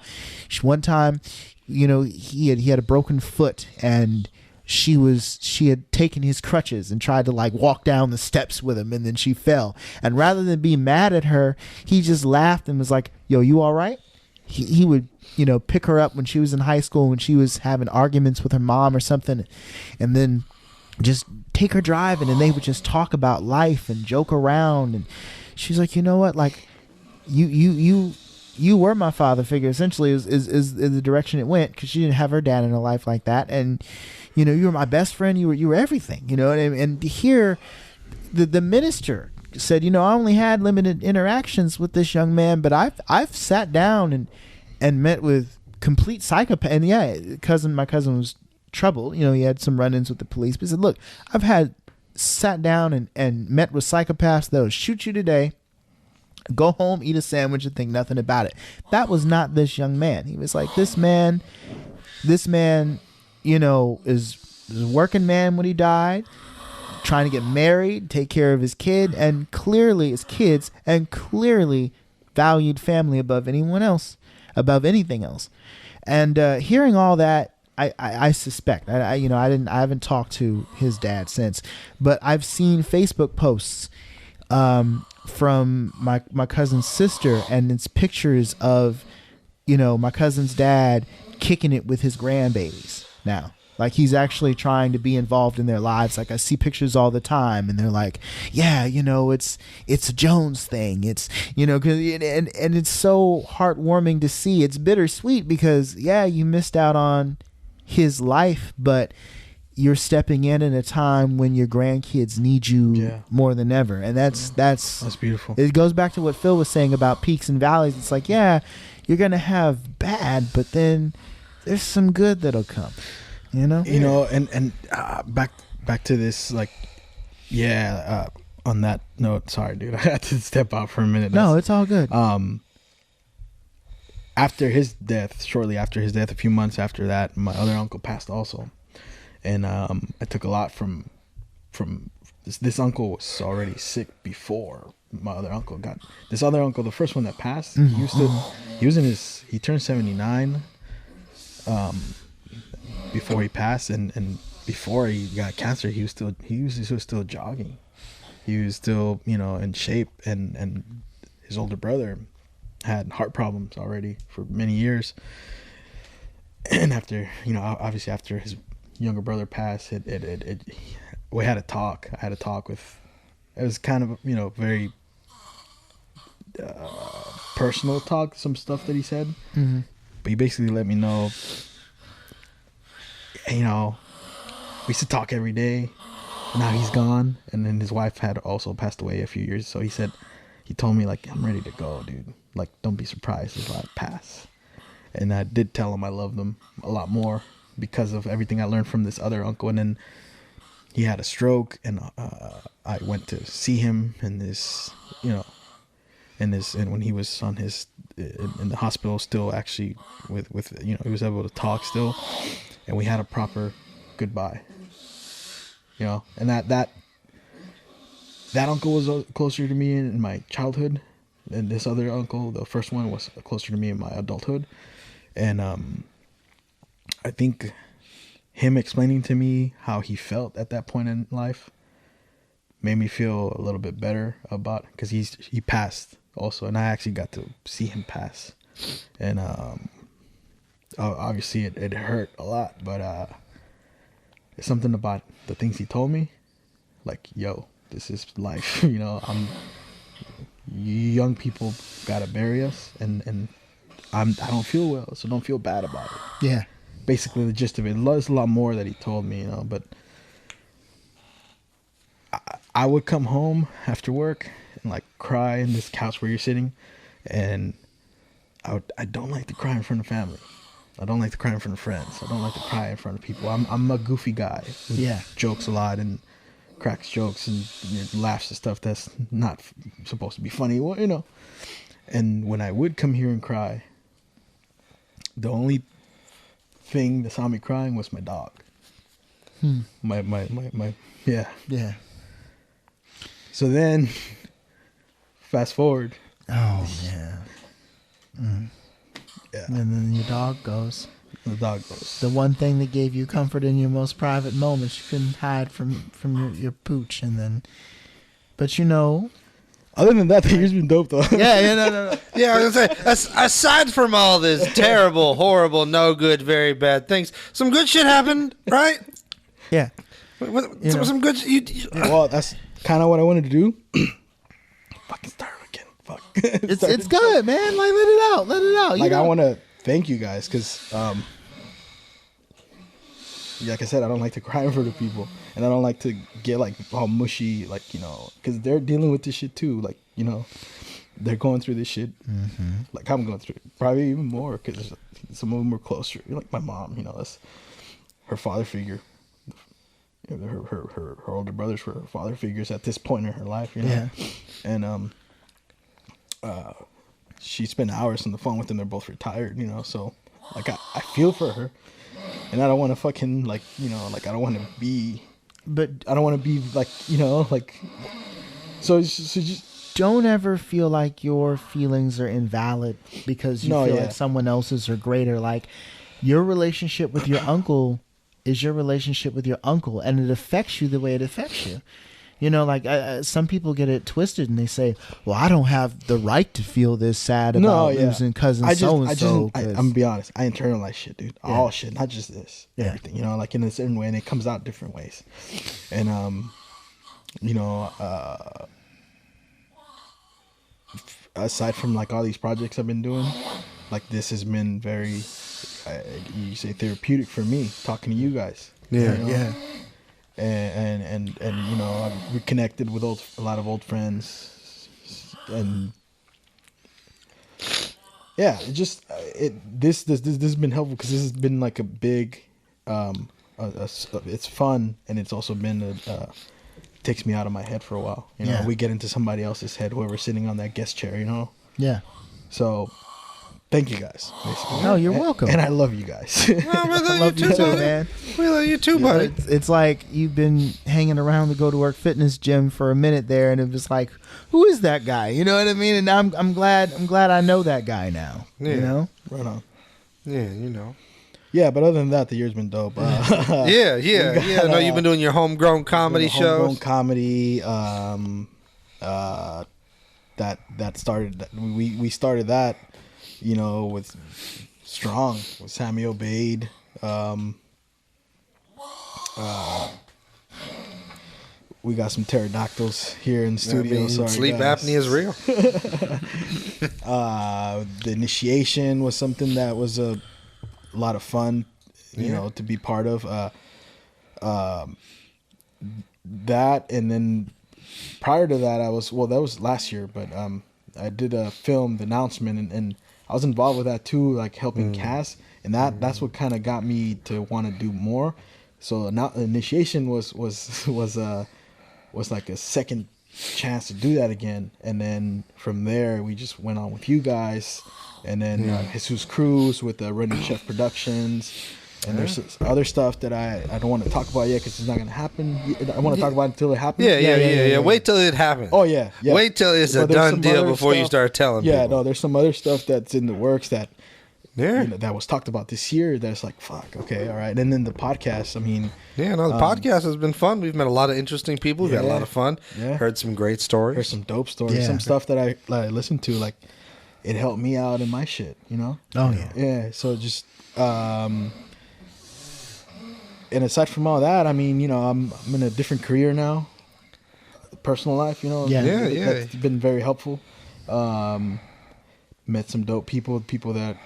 one time, he had a broken foot and she had taken his crutches and tried to like walk down the steps with him, and then she fell. And rather than be mad at her, he just laughed and was like, "Yo, you all right?" He would, pick her up when she was in high school, when she was having arguments with her mom or something, and then just take her driving, and they would just talk about life and joke around. And she's like, "You know what? Like, you were my father figure." Essentially, is the direction it went, because she didn't have her dad in her life like that. And you were my best friend. You were everything. And here, the minister said, I only had limited interactions with this young man, but I've sat down and met with complete psychopath. And yeah, my cousin was troubled. He had some run-ins with the police. But he said, "Look, I've sat down and met with psychopaths that'll shoot you today, go home, eat a sandwich, and think nothing about it." That was not this young man. He was like, this man, is a working man when he died, trying to get married, take care of his kid, and clearly his kids, and clearly valued family above anything else. And hearing all that, I suspect, I haven't talked to his dad since, but I've seen Facebook posts from my cousin's sister, and it's pictures of my cousin's dad kicking it with his grandbabies now. Like, he's actually trying to be involved in their lives. Like, I see pictures all the time, and they're like, "Yeah, it's a Jones thing." It's, and it's so heartwarming to see. It's bittersweet because, yeah, you missed out on his life, but you're stepping in a time when your grandkids need you more than ever. And that's beautiful. It goes back to what Phil was saying about peaks and valleys. It's like, yeah, you're going to have bad, but then there's some good that'll come. And back to this, like, on that note, sorry, dude, I had to step out for a minute. No, it's all good. Shortly after his death, a few months after that, my other uncle passed also. And I took a lot from this uncle was already sick before my other uncle got. This other uncle, the first one that passed, he turned 79 before he passed, and before he got cancer, he was still jogging. He was still, in shape, and his older brother had heart problems already for many years. And after, obviously after his younger brother passed, we had a talk. I had a talk with, it was kind of, very personal talk, some stuff that he said. Mm-hmm. But he basically let me know, we used to talk every day. Now he's gone, and then his wife had also passed away a few years. So he told me, like, "I'm ready to go, dude. Like, don't be surprised if I pass." And I did tell him I loved him a lot more because of everything I learned from this other uncle. And then he had a stroke, and I went to see him and when he was in the hospital still, actually with he was able to talk still, and we had a proper goodbye. And that uncle was closer to me in my childhood, and this other uncle, the first one, was closer to me in my adulthood. And I think him explaining to me how he felt at that point in life made me feel a little bit better about, because he passed also, and I actually got to see him pass. And obviously it hurt a lot, but it's something about the things he told me, like, yo, this is life. Young people gotta bury us, and I don't feel well, so don't feel bad about it. Yeah, basically the gist of it. There's a lot more that he told me, but I would come home after work and like cry in this couch where you're sitting, and I don't like to cry in front of family. I don't like to cry in front of friends. I don't like to cry in front of people. I'm a goofy guy who jokes a lot and cracks jokes and laughs at stuff that's not supposed to be funny. Well, you know. And when I would come here and cry, the only thing that saw me crying was my dog. My yeah. Yeah. So then, fast forward. Oh yeah. Yeah. And then your dog goes. The dog goes. The one thing that gave you comfort in your most private moments, you couldn't hide from your pooch, and then, but you know. Other than that, the year's been dope though. Yeah, no. Yeah, I was gonna say, aside from all this terrible, horrible, no good, very bad things, some good shit happened, right? Yeah. Some good. Well, that's kind of what I wanted to do. Fucking start again. Fuck. It's good, man. Like let it out. Like I want to thank you guys because, like I said, I don't like to cry in front of people, and I don't like to get like all mushy, like, you know, because they're dealing with this shit too. Like, you know, they're going through this shit. Like I'm going through it, probably even more because some of them are closer. Like my mom, you know, that's her father figure. You know, her older brothers were her father figures at this point in her life, you know. Yeah. And she spent hours on the phone with them. They're both retired, you know. So like I feel for her, and I don't want to fucking like, you know, like I don't want to be, but I don't want to be like, you know, like. So just don't ever feel like your feelings are invalid because you feel like someone else's are greater. Like your relationship with your uncle is your relationship with your uncle, and it affects you the way it affects you. You know, like some people get it twisted and they say, well, I don't have the right to feel this sad about losing cousin so-and-so. I'm gonna be honest, I internalize shit, dude. All shit, not just this. Everything, you know, like in a certain way, and it comes out different ways. And you know, aside from like all these projects I've been doing, like this has been very, you say therapeutic for me, talking to you guys. Yeah, you know? yeah. And you know, I've reconnected with a lot of old friends, and yeah, this has been helpful because this has been like a big, it's fun, and it's also been takes me out of my head for a while. You know, we get into somebody else's head, whoever's sitting on that guest chair. You know. Yeah. So. Thank you guys. Basically. No, you're welcome. And I love you guys. I love you too, man. We love you too, buddy. It's like you've been hanging around the Go to Work Fitness gym for a minute there, and it was like, who is that guy? You know what I mean? And I'm glad I know that guy now. Yeah. You know? Right on. Yeah, you know. Yeah, but other than that, the year's been dope. Yeah. I know you've been doing your homegrown comedy shows. Homegrown comedy. That started. We started that. You know, with Strong, with Sammy Obeid. We got some pterodactyls here in the studio. I mean, sorry, sleep guys. apnea is real. The initiation was something that was a lot of fun, you know, to be part of. That, and then prior to that, that was last year, but I did a film, The Announcement, and I was involved with that too, like helping cast, and that's what kind of got me to want to do more. So now initiation was like a second chance to do that again, and then from there we just went on with you guys, and then Jesus Cruz with the Running Chef Productions. And there's other stuff that I don't want to talk about yet because it's not going to happen. I want to talk about it until it happens. Yeah. Wait till it happens. Oh, yeah. Wait till it's a done deal before you start telling people. Yeah, no, there's some other stuff that's in the works that you Yeah. know, that was talked about this year. That's like, fuck, okay, all right. And then the podcast, I mean, Yeah, no, the podcast has been fun. We've met a lot of interesting people. We've had a lot of fun. Yeah. Heard some great stories. there's some dope stories, Yeah. some stuff that I listened to, like it helped me out in my shit, you know? Oh, yeah. Yeah, so just, and aside from all that, I mean, you know, I'm in a different career now, personal life, you know? Yeah. Yeah. That's been very helpful. Met some dope people that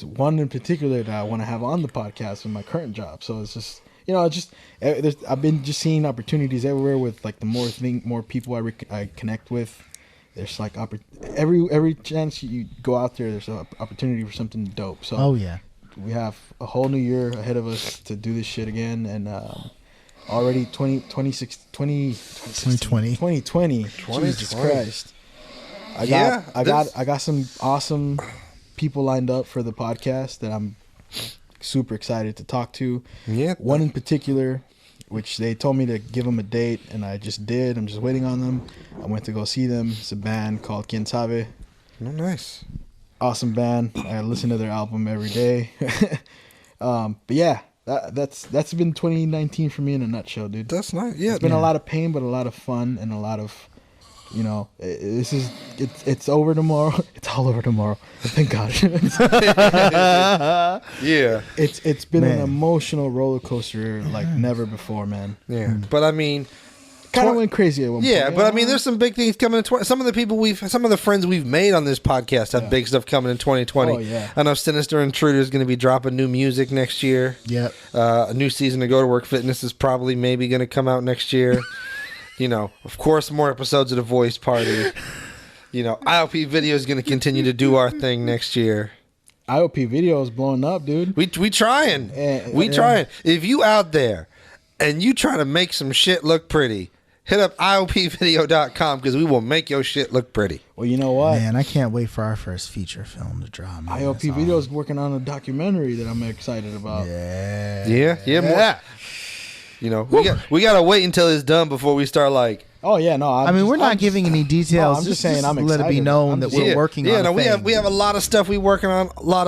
one in particular that I want to have on the podcast in my current job. So it's just, you know, I've been just seeing opportunities everywhere with like the more people I connect with. There's like every chance you go out there, there's an opportunity for something dope. So Oh yeah. we have a whole new year ahead of us to do this shit again, and already 2020. 2020. Jesus Christ. I got some awesome people lined up for the podcast that I'm super excited to talk to. Yeah. One in particular, which they told me to give them a date, and I just did. I'm just waiting on them. I went to go see them. It's a band called Quien Sabe. Oh, nice. Awesome band. I listen to their album every day. But yeah, that's been 2019 for me in a nutshell, dude. That's nice. Yeah. It's been a lot of pain, but a lot of fun, and a lot of, it's over tomorrow. It's all over tomorrow. Thank God. Yeah. It's been an emotional roller coaster like never before, man. Yeah. But I mean, Kind of went crazy at one point. yeah, but I mean, there's some big things coming in. Some of the friends we've made on this podcast have big stuff coming in 2020. Oh, yeah. I know Sinister Intruder is going to be dropping new music next year. Yep. A new season of Go to Work Fitness is probably maybe going to come out next year. Of course, more episodes of The Voice Party. IOP Video is going to continue to do our thing next year. IOP Video is blowing up, dude. We trying. Trying. If you out there and you trying to make some shit look pretty, hit up IOPvideo.com because we will make your shit look pretty. Well, you know what? Man, I can't wait for our first feature film to drop. Man. IOP Video is working on a documentary that I'm excited about. Yeah. More. We gotta wait until it's done before we start like. Oh yeah, no. We're not giving any details. I'm just saying I'm let it be excited. known that we're working on. We have a lot of stuff we working on. A lot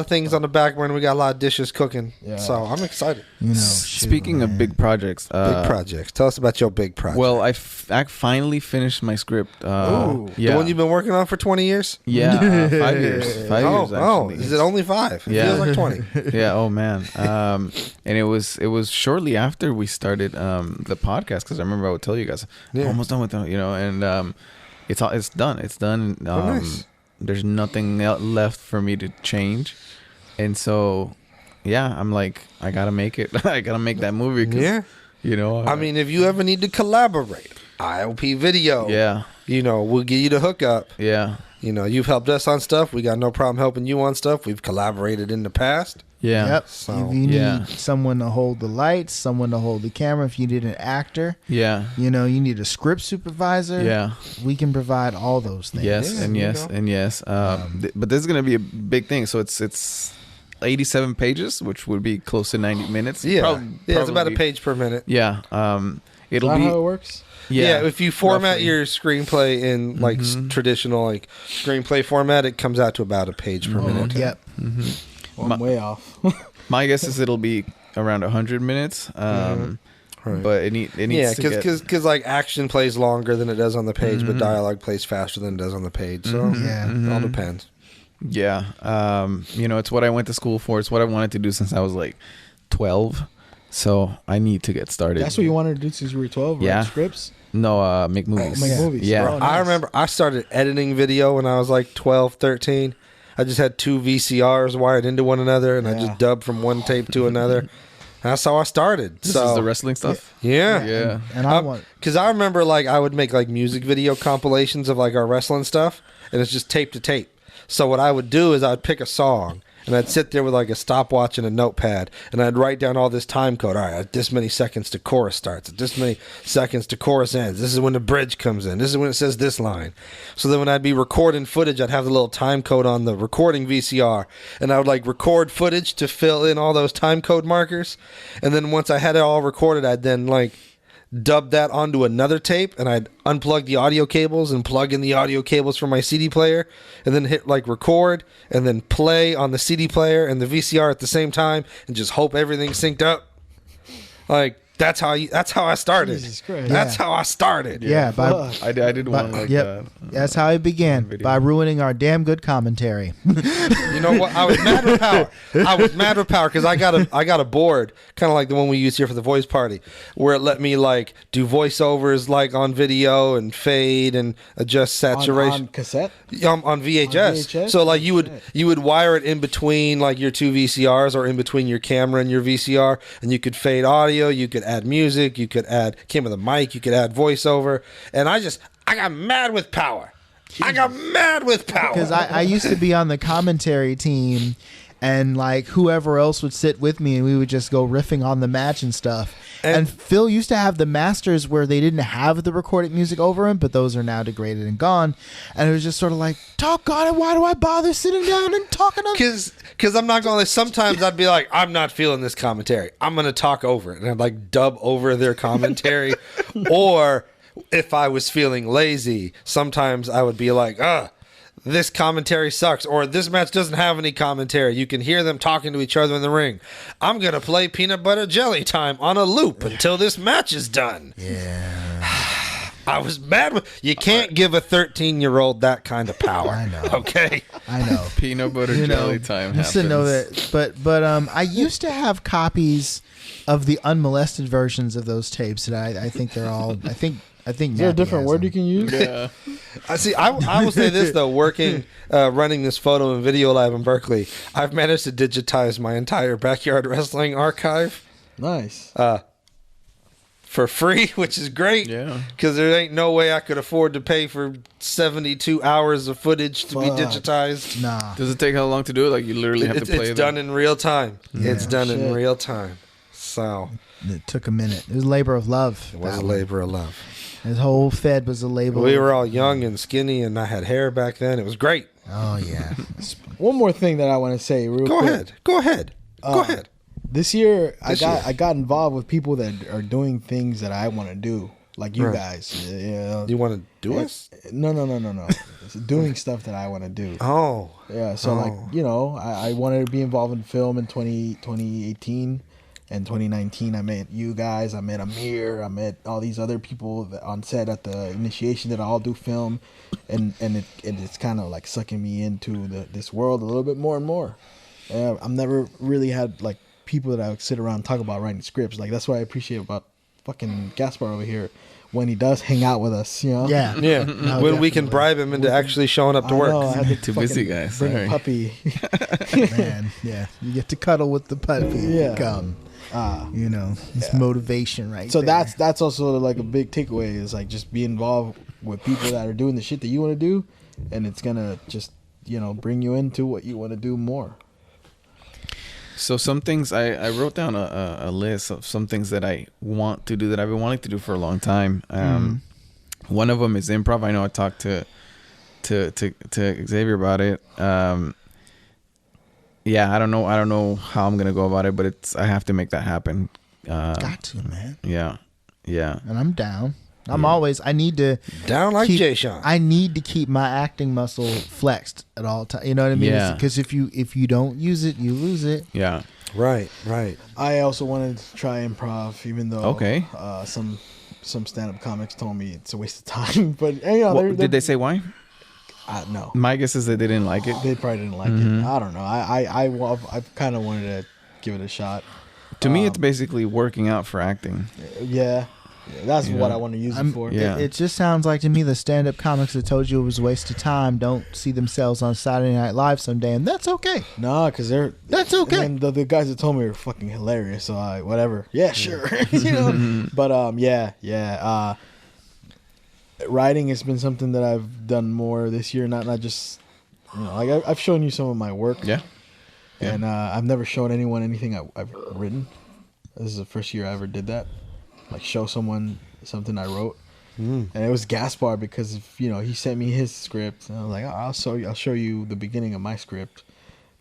of things on the back burner. We got a lot of dishes cooking. Yeah. So I'm excited. Speaking of big projects, Big projects. Tell us about your big project. well, I finally finished my script. The one you've been working on for 20 years. Yeah, 5 years. 5 years actually. Is it only 5? It Yeah. feels like 20. Yeah. Oh man. And it was shortly after we started the podcast because I remember I would tell you guys, Yeah. almost done with them, and it's done. It's done. Nice. There's nothing left for me to change, and so yeah, I'm like, I gotta make it. I gotta make that movie. 'Cause, Yeah. I mean, if you ever need to collaborate, IOP Video. Yeah. We'll give you the hookup. Yeah. You've helped us on stuff. We got no problem helping you on stuff. We've collaborated in the past. Yeah. Yep. So, if you need yeah. someone to hold the lights, someone to hold the camera, if you need an actor, Yeah. you need a script supervisor. Yeah. We can provide all those things. Yes, Yeah, and you yes, know. and yes. But this is gonna be a big thing. So it's 87 pages, which would be close to 90 minutes. Yeah. It's about a Probably. page per minute. Yeah. It'll Is that be. how it works? Yeah, if you format roughly. your screenplay in like traditional like screenplay format, it comes out to about a page per minute. Yep. Well, I'm way off. My guess is it'll be around 100 minutes. Right. But it needs Yeah, to get. because like action plays longer than it does on the page, but dialogue plays faster than it does on the page. So Yeah. it all depends. Yeah. It's what I went to school for. It's what I wanted to do since I was like 12. So I need to get started. That's what you wanted to do since you were 12, right? Yeah. Scripts? No, make movies. make movies. Yeah. Oh, nice. I remember I started editing video when I was like 12, 13. I just had 2 VCRs wired into one another, and I Yeah. just dubbed from one tape to another. That's how I started. This so is the wrestling stuff. yeah. Yeah. And I want. Because I remember, like, I would make, like, music video compilations of, like, our wrestling stuff, and it's just tape to tape. So what I would do is I'd pick a song, and I'd sit there with, like, a stopwatch and a notepad, and I'd write down all this time code. All right, at this many seconds to chorus starts. At this many seconds to chorus ends. This is when the bridge comes in. This is when it says this line. So then when I'd be recording footage, I'd have the little time code on the recording VCR, and I would, like, record footage to fill in all those time code markers. And then once I had it all recorded, I'd then, like, dub that onto another tape, and I'd unplug the audio cables and plug in the audio cables from my CD player, and then hit like record and then play on the CD player and the VCR at the same time, and just hope everything synced up. Like that's how I started. Jesus Christ. That's how I started. Yeah. I did one like that. That's how it began, video. by ruining our damn good commentary. You know what? I was mad with power. I was mad with power because I got a board, kind of like the one we use here for the voice party, where it let me like do voiceovers like on video and fade and adjust saturation On cassette? on VHS. On VHS? So like you would wire it in between like your 2 VCRs or in between your camera and your VCR, and you could fade audio, you could add music, you could add came with a mic, you could add voiceover, and I got mad with power. I got mad with power. Because I used to be on the commentary team, and like whoever else would sit with me, and we would just go riffing on the match and stuff. And Phil used to have the masters where they didn't have the recorded music over them, but those are now degraded and gone. And it was just sort of like, doggone it, why do I bother sitting down and talking to? Because I'm not going to, sometimes I'd be like, I'm not feeling this commentary. I'm going to talk over it. And I'd like dub over their commentary. Or if I was feeling lazy, sometimes I would be like, this commentary sucks, or this match doesn't have any commentary. You can hear them talking to each other in the ring. I'm going to play Peanut Butter Jelly Time on a loop until this match is done. Yeah. I was mad with you. Can't give a 13-year-old that kind of power. I know. Okay. I know. Peanut butter jelly time Just happens. to know that, but I used to have copies of the unmolested versions of those tapes, and I think they're all. I think. Is there a different word you can use? Yeah. I see. I will say this though: running this photo and video lab in Berkeley, I've managed to digitize my entire backyard wrestling archive. Nice. For free, which is great. Yeah. Because there ain't no way I could afford to pay for 72 hours of footage to be digitized. Nah. Does it take how long to do it? Like you literally have to play It's done in real time. It's done in Shit. real time. So It took a minute. It was a labor of love. it was a that one. labor of love. His whole Fed was a labor. We were all young and skinny, and I had hair back then. It was great. Oh yeah. One more thing that I want to say real Go quick. ahead. Go ahead. Go ahead. This year, This year. I got involved with people that are doing things that I want to do, like you Right. guys. Yeah. You want to do us? No. It's doing stuff that I want to do. Oh. Yeah. So like I wanted to be involved in film in 2018 and 2019. I met you guys. I met Amir. I met all these other people on set at the initiation that all do film, and it's kind of like sucking me into this world a little bit more and more. I've never really had like people that I would sit around and talk about writing scripts. Like that's what I appreciate about fucking Gaspar over here when he does hang out with us. You know. Yeah. Yeah. No, when we can definitely. bribe him into actually showing up to I work. know, I had to Too fucking busy, guys. Bring Sorry. a puppy. Man, yeah. You get to cuddle with the puppy. Yeah. Come. It's motivation right So there. that's also like a big takeaway is like just be involved with people that are doing the shit that you want to do, and it's gonna just bring you into what you want to do more. So some things I wrote down a list of some things that I want to do that I've been wanting to do for a long time. One of them is improv. I know I talked to Xavier about it. Yeah, I don't know how I'm gonna go about it, but I have to make that happen. Got to, man. Yeah. And I'm down. I need to Down like keep, Jay Sean. I need to keep my acting muscle flexed at all times. You know what I mean? Yeah. Because if you don't use it, you lose it. Yeah. Right. I also wanted to try improv, even though Okay. Some stand-up comics told me it's a waste of time. But Did they say why? no? My guess is that they didn't like it. They probably didn't like it. I don't know. I kind of wanted to give it a shot. To me, it's basically working out for acting. Yeah, that's Yeah. what I want to use it for. Yeah. It just sounds like to me the stand-up comics that told you it was a waste of time don't see themselves on Saturday Night Live someday, and that's okay. No, because That's okay. And the guys that told me were fucking hilarious. So whatever. Yeah, sure. But writing has been something that I've done more this year. Not just like I've shown you some of my work. Yeah. Yeah. And I've never shown anyone anything I've written. This is the first year I ever did that. Like show someone something I wrote. And it was Gaspar because he sent me his script, and I was like, I'll show you the beginning of my script,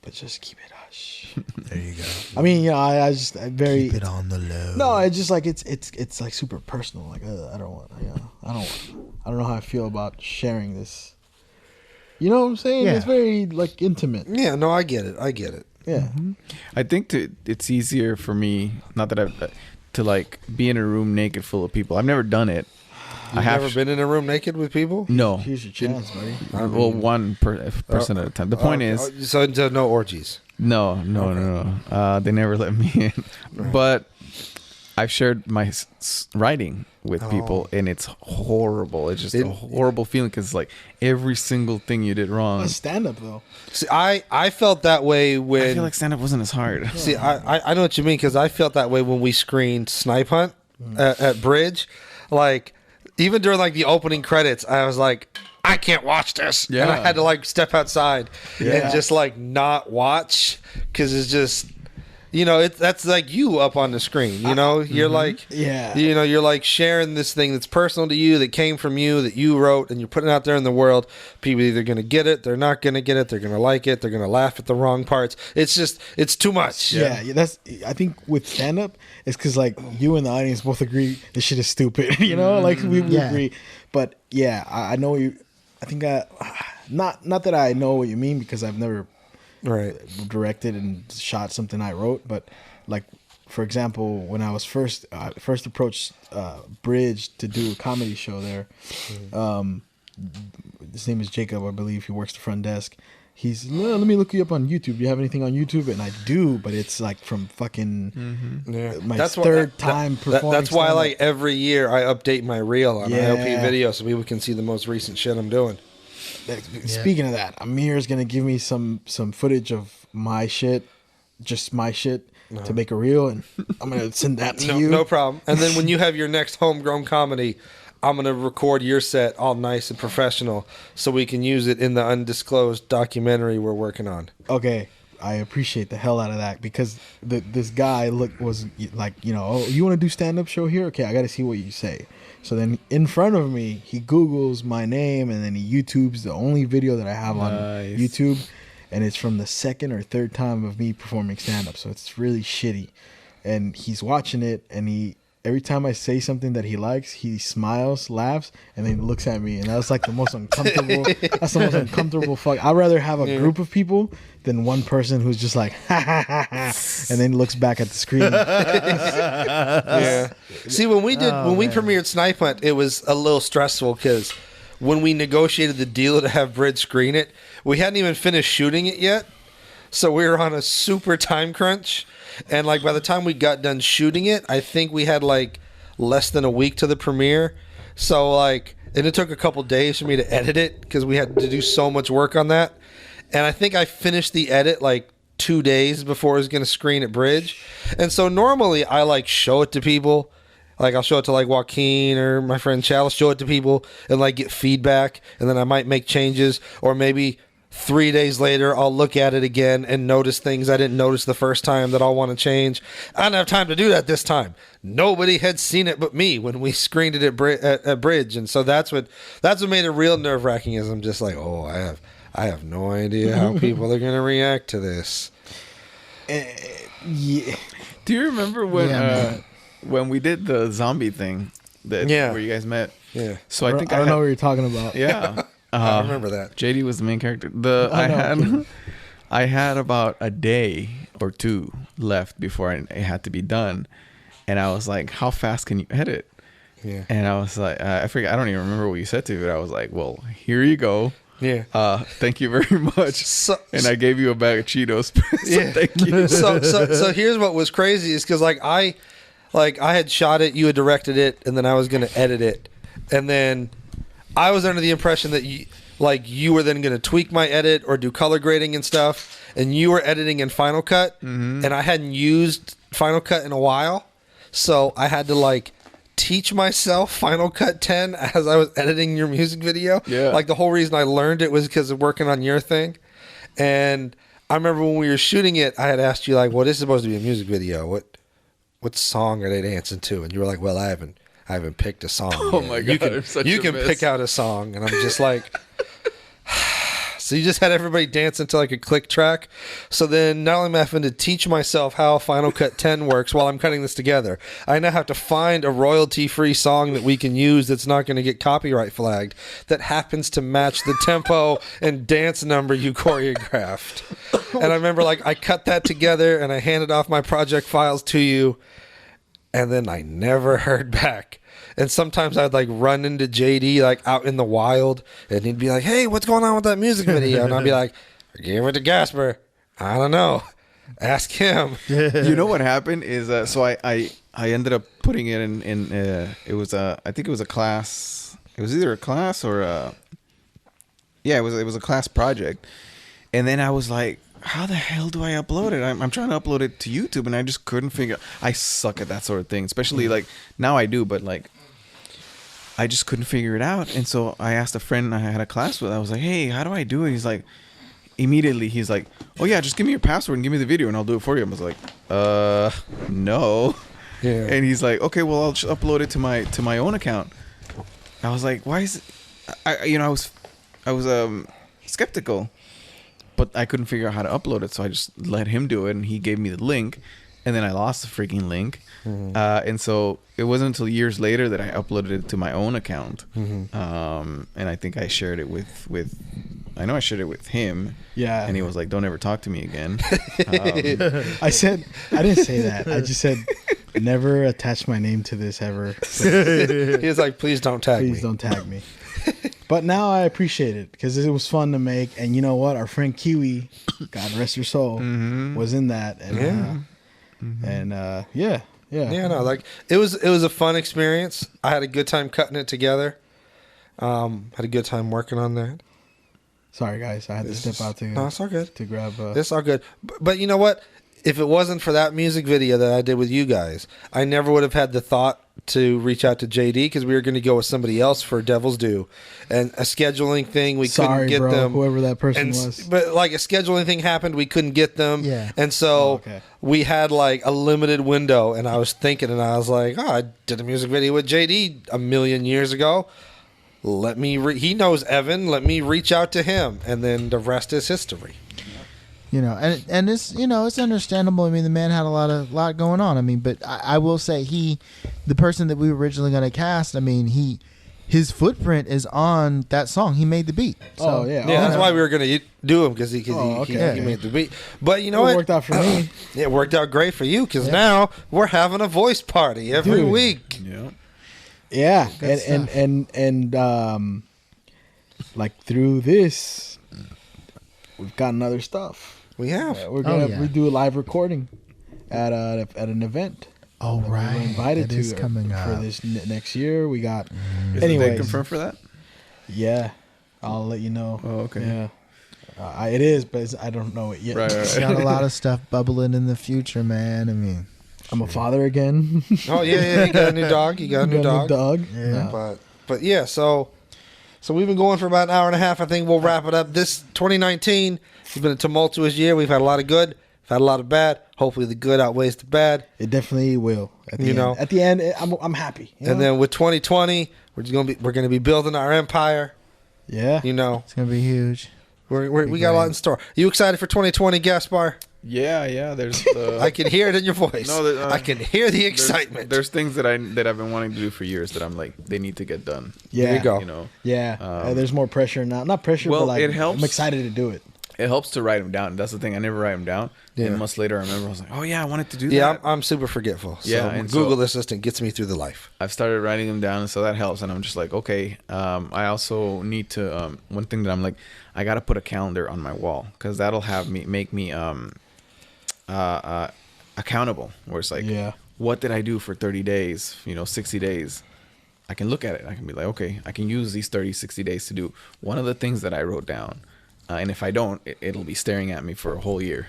but just keep it hush. There you go. I mean, I very Keep it on the low. no, it's just like it's like super personal. Like I don't know how I feel about sharing this. You know what I'm saying? Yeah. It's very like intimate. Yeah. No, I get it. Yeah. I think it's easier for me, not that I've, to like be in a room naked full of people. I've never done it. You've never been in a room naked with people? No. Here's your chance, buddy. Well, one person at a time. The point is, so no orgies. no. They never let me in. But I've shared my writing with people, and it's horrible. It's just a horrible feeling because like every single thing you did wrong. Stand up though. See, I felt that way when. I feel like stand up wasn't as hard. See, I know what you mean because I felt that way when we screened Snipe Hunt at Bridge. Like, even during like the opening credits, I was like, I can't watch this. Yeah. And I had to like step outside Yeah. and just like not watch because it's just, you know, that's like you up on the screen. You know, you're like, Yeah. you know, you're like sharing this thing that's personal to you, that came from you, that you wrote, and you're putting it out there in the world. People either going to get it, they're not going to get it, they're going to like it, they're going to laugh at the wrong parts. It's just, it's too much. Yeah, that's. I think with stand up, it's because like you and the audience both agree this shit is stupid. You know, like we Yeah. agree. But yeah, I know you. I think not that I know what you mean because I've never Right. directed and shot something I wrote, but like for example, when I was first approached Bridge to do a comedy show there, his name is Jacob, I believe. He works the front desk. He's let me look you up on YouTube. Do you have anything on YouTube? And I do, but it's like from fucking Yeah. my That's why- third time performing. That's why, stand-up. like every year, I update my reel on Yeah. ILP video so people can see the most recent shit I'm doing. Speaking of that, Amir's gonna give me some footage of my shit, just my shit, to make a reel, and I'm gonna send that to you. No problem. And then when you have your next homegrown comedy, I'm gonna record your set all nice and professional so we can use it in the undisclosed documentary we're working on. Okay, I appreciate the hell out of that because this guy was like, you know, oh, you want to do stand up show here? Okay, I got to see what you say. So then in front of me, he Googles my name and then he YouTubes the only video that I have on Nice. YouTube, and it's from the second or third time of me performing stand up. So it's really shitty, and he's watching it, and every time I say something that he likes, he smiles, laughs, and then looks at me. And that's like the most uncomfortable. That's the most uncomfortable fuck. I'd rather have a group of people than one person who's just like, ha ha ha ha, and then looks back at the screen. Yeah. See, when we premiered Snipe Hunt, it was a little stressful because when we negotiated the deal to have Bridge screen it, we hadn't even finished shooting it yet. So we were on a super time crunch. And like by the time we got done shooting it, I think we had like less than a week to the premiere. So like, and it took a couple days for me to edit it because we had to do so much work on that. And I think I finished the edit like 2 days before I was going to screen at Bridge. And so normally I like show it to people. Like I'll show it to like Joaquin or my friend Chad. I'll show it to people and like get feedback. And then I might make changes, or maybe 3 days later I'll look at it again and notice things I didn't notice the first time that I'll want to change. I didn't have time to do that this time. Nobody had seen it but me when we screened it at Bridge. And so that's what made it real nerve-wracking, is I'm just like, oh, I have no idea how people are going to react to this. Yeah. Do you remember when man. when we did the zombie thing where you guys met? Yeah. So I think I don't know what you're talking about. Yeah. I remember that. JD was the main character. I had about a day or two left before it had to be done, and I was like, "How fast can you edit?" Yeah. And I was like, "I forget. I don't even remember what you said to me." But I was like, "Well, here you go. Yeah. Thank you very much." And I gave you a bag of Cheetos. So Yeah. thank you. So here's what was crazy is because I had shot it, you had directed it, and then I was going to edit it, and then I was under the impression that you were then going to tweak my edit or do color grading and stuff, and you were editing in Final Cut, and I hadn't used Final Cut in a while, so I had to like teach myself Final Cut 10 as I was editing your music video. Yeah. Like the whole reason I learned it was because of working on your thing, and I remember when we were shooting it, I had asked you like, "Well, this is supposed to be a music video. What song are they dancing to?" And you were like, "Well, I haven't picked a song." Oh yet. my God, I'm such you a can miss. pick out a song," and I'm just like, so you just had everybody dancing to like a click track. So then not only am I having to teach myself how Final Cut 10 works while I'm cutting this together, I now have to find a royalty-free song that we can use that's not going to get copyright flagged, that happens to match the tempo and dance number you choreographed. And I remember like I cut that together and I handed off my project files to you, and then I never heard back. And sometimes I'd like run into JD like out in the wild, and he'd be like, "Hey, what's going on with that music video?" And I'd be like, "I gave it to Gasper. I don't know. Ask him." You know what happened is so I ended up putting it in it was I think it was a class. It was either a class or it was a class project. And then I was like, how the hell do I upload it? I'm trying to upload it to YouTube, and I just couldn't figure. I suck at that sort of thing, especially like now I do, but like I just couldn't figure it out. And so I asked a friend I had a class with. I was like, hey, how do I do it? He's like, immediately he's like, oh yeah, just give me your password and give me the video and I'll do it for you. I was like, no. Yeah. And he's like, okay, well, I'll just upload it to my own account. I was like, why is it? I was skeptical, but I couldn't figure out how to upload it, so I just let him do it, and he gave me the link, and then I lost the freaking link, and so it wasn't until years later that I uploaded it to my own account, and I think I shared it with I know I shared it with him. Yeah. And he was like, don't ever talk to me again. I didn't say that. I just said, never attach my name to this ever. He was like, please don't tag me. Please don't tag me. But now I appreciate it because it was fun to make. And you know what? Our friend Kiwi, God rest her soul, was in that. And yeah. Yeah, no, like it was a fun experience. I had a good time cutting it together. Had a good time working on that. Sorry, guys. I had to step out to No, it's all good. to grab. It's all good. But you know what? If it wasn't for that music video that I did with you guys, I never would have had the thought to reach out to JD because we were going to go with somebody else for Devil's Due, and a scheduling thing we couldn't get them. Whoever that person was. But like a scheduling thing happened, we couldn't get them. Yeah. And so okay. we had like a limited window, and I was thinking, and I was like, oh, I did a music video with JD a million years ago. Let me. He knows Evan. Let me reach out to him, and then the rest is history. You know, and it's, you know, it's understandable. I mean, the man had a lot going on. I mean, but I will say the person that we were originally going to cast, I mean, his footprint is on that song. He made the beat. So, yeah. That's why we were going to do him because he okay. made the beat. But you know It what? worked out for me. It worked out great for you because now we're having a voice party every Dude. week. Yeah. Yeah, Good and like through this, we've gotten other stuff. We have. We're gonna yeah. we do a live recording at an event. Oh, that right. We were invited That is to coming for up. this next year. We got. Is the Anyways, date confirmed for that? Yeah, I'll let you know. Oh, okay. Yeah, it is, but I don't know it yet. Right. He's got a lot of stuff bubbling in the future, man. I mean, I'm a father again. Oh yeah. You got a new dog. You got a new dog. Yeah. But yeah. So we've been going for about an hour and a half. I think we'll wrap it up. This 2019 has been a tumultuous year. We've had a lot of good. We've had a lot of bad. Hopefully, the good outweighs the bad. It definitely will. At the You end. know. At the end, I'm happy. you And know? then with 2020, we're gonna be building our empire. yeah, You know, it's gonna be huge. we got a lot in store. You excited for 2020, Gaspar? Yeah. There's I can hear it in your voice. No, I can hear the excitement. There's things that I've been wanting to do for years that I'm like, they need to get done. yeah. There you go. You know, Yeah, there's more pressure now. Not pressure, well, but like it helps. I'm excited to do it. it helps to write them down. That's the thing. I never write them down. Yeah. And months later, I remember I was like, oh yeah, I wanted to do Yeah, that. I'm super forgetful. So Yeah, and Google so- Assistant gets me through the life. I've started writing them down, and so that helps. And I'm just like, okay. I also need to. One thing that I'm like, I gotta put a calendar on my wall because that'll make me accountable. Where it's like, Yeah. what did I do for 30 days? 60 days. I can look at it. I can be like, okay, I can use these 30, 60 days to do one of the things that I wrote down. And if I don't, it'll be staring at me for a whole year.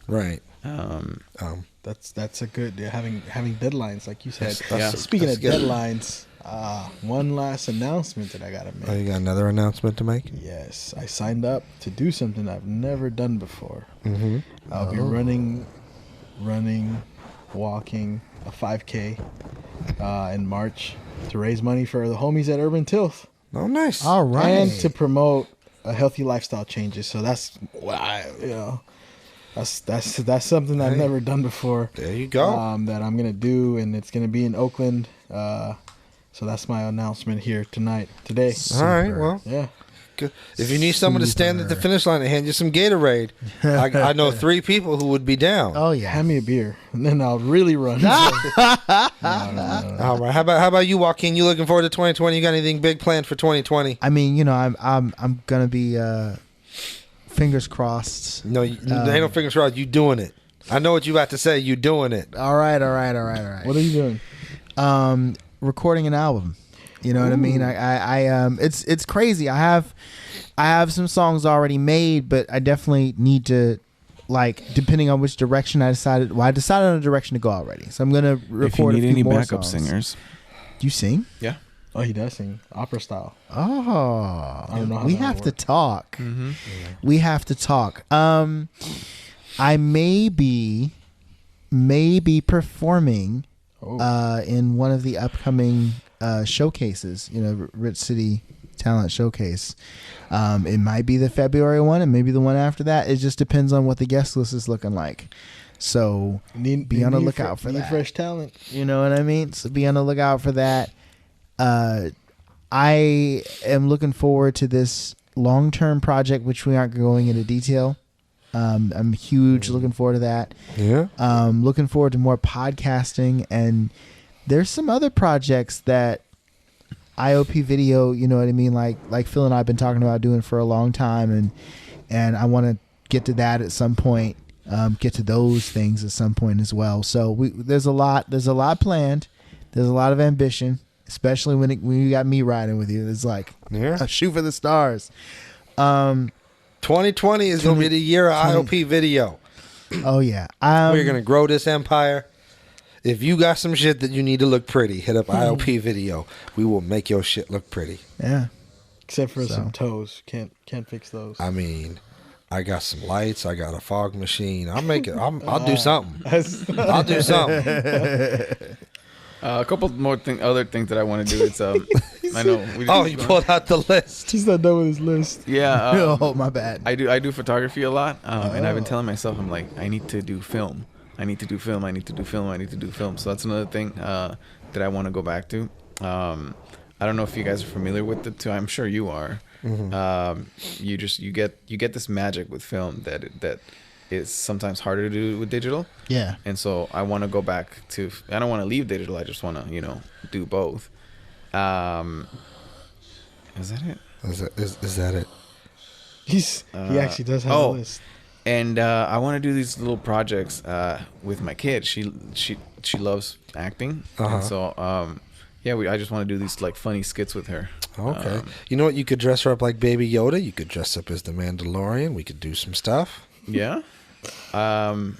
Right. That's a good having deadlines, like you said. Yeah. Speaking that's of good. deadlines, one last announcement that I gotta make. Oh, you got another announcement to make? Yes, I signed up to do something I've never done before. Mm-hmm. I'll be running, walking a 5K in March to raise money for the homies at Urban Tilth Oh, nice. All right. and to promote a healthy lifestyle changes. So that's that's something I've never done before. There you go. That I'm gonna do, and it's gonna be in Oakland. So that's my announcement here today. All right. Well, Yeah. good. If you need someone to stand at the finish line and hand you some Gatorade, I know 3 people who would be down. Oh yeah. Hand me a beer, and then I'll really run. No. All right. How about you, Joaquin? You looking forward to 2020? You got anything big planned for 2020? I mean, I'm gonna be fingers crossed. No, ain't no fingers crossed. You doing it? I know what you about to say. You doing it? All right. What are you doing? Recording an album. You know what I mean? It's crazy. I have some songs already made, but I definitely need to, like, depending on which direction I decided. Well, I decided on a direction to go already, so I'm gonna record. If you need a few any more backup songs. singers, Do you sing? yeah. Oh, he does sing opera style. Oh, I don't know how we that have to works. talk. Mm-hmm. We have to talk. I may be performing Oh, in one of the upcoming showcases. Rich City Talent Showcase. It might be the February one, and maybe the one after that. It just depends on what the guest list is looking like. So be on the lookout for that. Fresh talent. You know what I mean? So be on the lookout for that. I am looking forward to this long-term project, which we aren't going into detail. I'm huge looking forward to that. Yeah. Looking forward to more podcasting, and there's some other projects that IOP Video, you know what I mean, like Phil and I have been talking about doing for a long time, and I want to get to that at some point. Get to those things at some point as well. So there's a lot planned. There's a lot of ambition, especially when you got me riding with you. It's like a shoot for the stars. 2020 is going to be the year of IOP Video. Oh yeah, We're going to grow this empire. If you got some shit that you need to look pretty, hit up IOP Video. We will make your shit look pretty. Yeah, Except for some toes. Can't fix those. I mean, I got some lights. I got a fog machine. I'll do something. I'll do something. A couple more other things that I want to do. It's I know. You pulled out the list. He's not done with his list. Yeah. oh my bad. I do photography a lot, and I've been telling myself, I'm like, I need to do film. I need to do film. I need to do film. I need to do film. So that's another thing that I want to go back to. I don't know if you guys are familiar with it too. I'm sure you are. Mm-hmm. You get this magic with film that is sometimes harder to do with digital. Yeah. And so I want to go back to. I don't want to leave digital. I just want to do both. Is that it? Is that it? He actually does have a list. And I want to do these little projects with my kid. She loves acting, and so I just want to do these like funny skits with her. Okay. You know what? You could dress her up like Baby Yoda. You could dress up as the Mandalorian. We could do some stuff. Yeah. How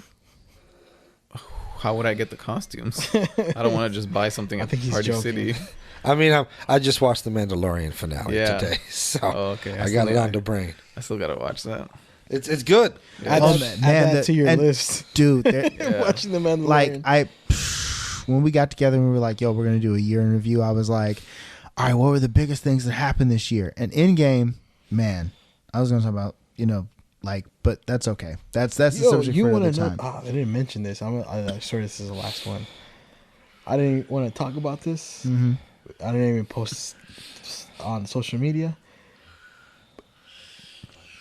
would I get the costumes? I don't want to just buy something at Party City. I mean, I just watched the Mandalorian finale today, so okay. I got it on the brain. I still gotta watch that. It's good. Add that to your list, dude. Watching the Mandalorian. When we got together and we were like, "Yo, we're gonna do a year in review," I was like, "All right, what were the biggest things that happened this year?" And Endgame, man, I was gonna talk about, but that's okay. That's the subject for another time. I didn't mention this. I'm sure this is the last one. I didn't want to talk about this. Mm-hmm. I didn't even post on social media.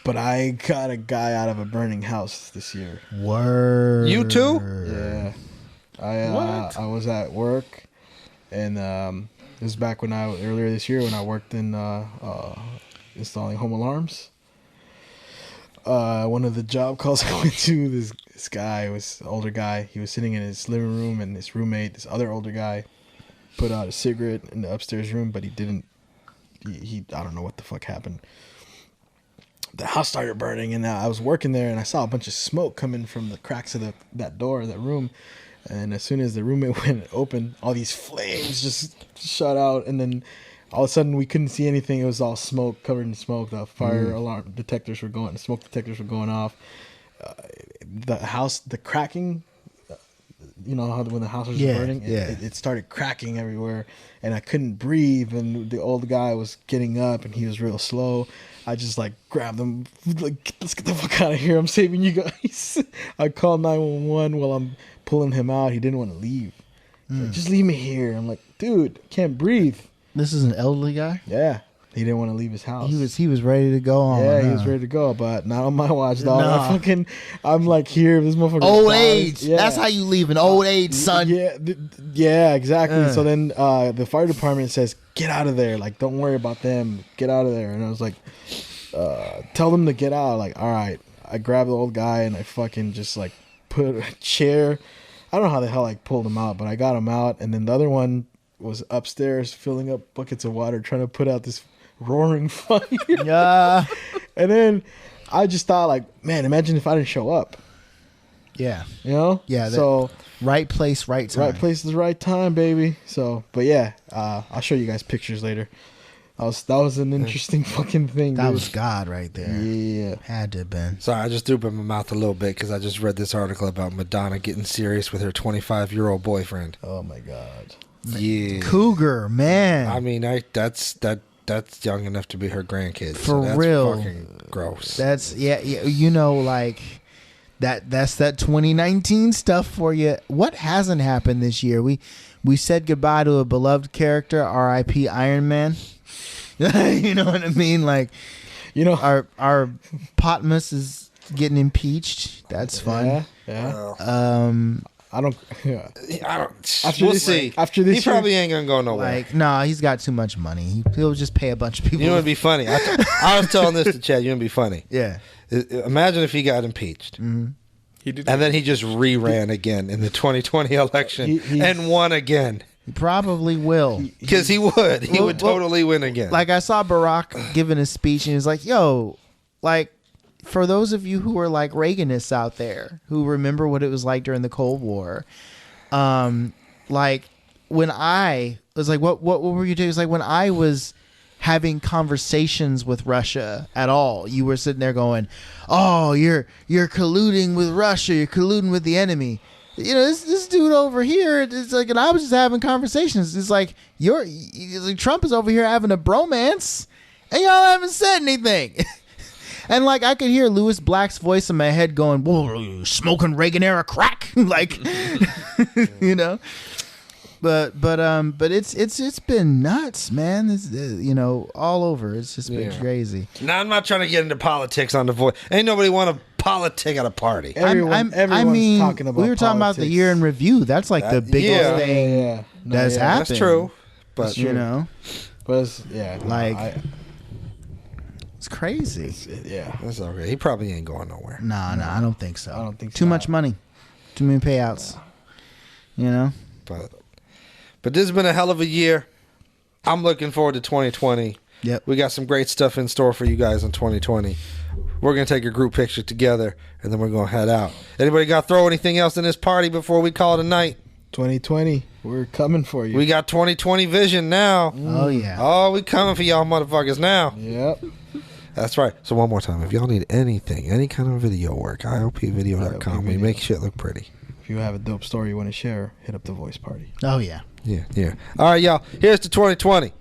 But I got a guy out of a burning house this year. Word. You too? Yeah. I was at work, and this was back earlier this year when I worked in installing home alarms. One of the job calls I went to, this guy was an older guy. He was sitting in his living room, and his roommate, this other older guy, put out a cigarette in the upstairs room, but he didn't. He I don't know what the fuck happened. The house started burning, and I was working there, and I saw a bunch of smoke coming from the cracks of that room. And as soon as the roommate went open, all these flames just shot out, and then all of a sudden we couldn't see anything. It was all smoke, covered in smoke. The fire alarm detectors were going, the smoke detectors were going off. The cracking, how when the house was burning, it started cracking everywhere, and I couldn't breathe. And the old guy was getting up, and he was real slow. I just grabbed him, let's get the fuck out of here. I'm saving you guys. I called 911 while I'm pulling him out. He didn't want to leave. Like, just leave me here. I'm like, dude, can't breathe. This is an elderly guy? Yeah. He didn't want to leave his house. He was ready to go on. Yeah, he was ready to go, but not on my watch, dog. No. I'm like, here, this motherfucker. Old age. Yeah. That's how you leave an old age, son. Yeah, exactly. So then the fire department says, get out of there. Like, don't worry about them. Get out of there. And I was like, tell them to get out. Like, all right. I grabbed the old guy and I fucking just put a chair. I don't know how the hell I pulled him out, but I got him out. And then the other one was upstairs filling up buckets of water, trying to put out this roaring fire. Yeah. And then I just thought, man, imagine if I didn't show up. Yeah. You know? Yeah. So Right place, right time. Right place at the right time, baby. So, but yeah, I'll show you guys pictures later. That was an interesting fucking thing. That dude. was God right there. Yeah. Had to have been. Sorry, I just threw up in my mouth a little bit because I just read this article about Madonna getting serious with her 25-year-old boyfriend. Oh my God. Yeah. Cougar, man. I mean, that's young enough to be her grandkid. For that's real. Fucking gross. That's you know, like that's that 2019 stuff for you. What hasn't happened this year? We said goodbye to a beloved character, R.I.P. Iron Man. You know what I mean? Like, You know, our Potmus is getting impeached. That's fun. Yeah. I don't. Yeah. I don't. After We'll this- see. after this he probably ain't gonna go nowhere. Like, nah, he's got too much money. He'll just pay a bunch of people. You know what'd be funny? I was telling this to Chad. You know what'd be funny? Yeah. Imagine if he got impeached. He did. And then he just re-ran again in the 2020 election and won again. He probably will. Because he would. He would totally win again. Like, I saw Barack giving a speech, and he was like, yo, like, for those of you who are like Reaganists out there who remember what it was like during the Cold War, like, when I was like, what were you doing? It was like when I was having conversations with Russia at all, you were sitting there going, oh, you're colluding with Russia, you're colluding with the enemy. You know, this dude over here, it's like, and I was just having conversations. It's like, Trump is over here having a bromance, and y'all haven't said anything. And like, I could hear Louis Black's voice in my head going, whoa, smoking Reagan era crack. Like, you know, but it's been nuts, man. It's, you know, all over. It's just been crazy. Now, I'm not trying to get into politics on The Voice. Ain't nobody want to politic at a party. Everyone's talking about we were talking about the politics. year in review. That's like the biggest thing Yeah. No, that's yeah. happened. That's true. But You know, But it's, yeah, no, Like- it's crazy. yeah. that's okay. He probably ain't going nowhere. Nah, I don't think so. I don't think so. Too much money. Too many payouts. You know? But this has been a hell of a year. I'm looking forward to 2020. Yep. We got some great stuff in store for you guys in 2020. We're going to take a group picture together, and then we're going to head out. Anybody got to throw anything else in this party before we call it a night? 2020, we're coming for you. We got 2020 vision now. Oh, yeah. Oh, we coming for y'all motherfuckers now. Yep. That's right. So one more time, if y'all need anything, any kind of video work, IOPvideo.com. We make shit look pretty. If you have a dope story you want to share, hit up the Voice Party. Oh, yeah. Yeah. All right, y'all. Here's to 2020.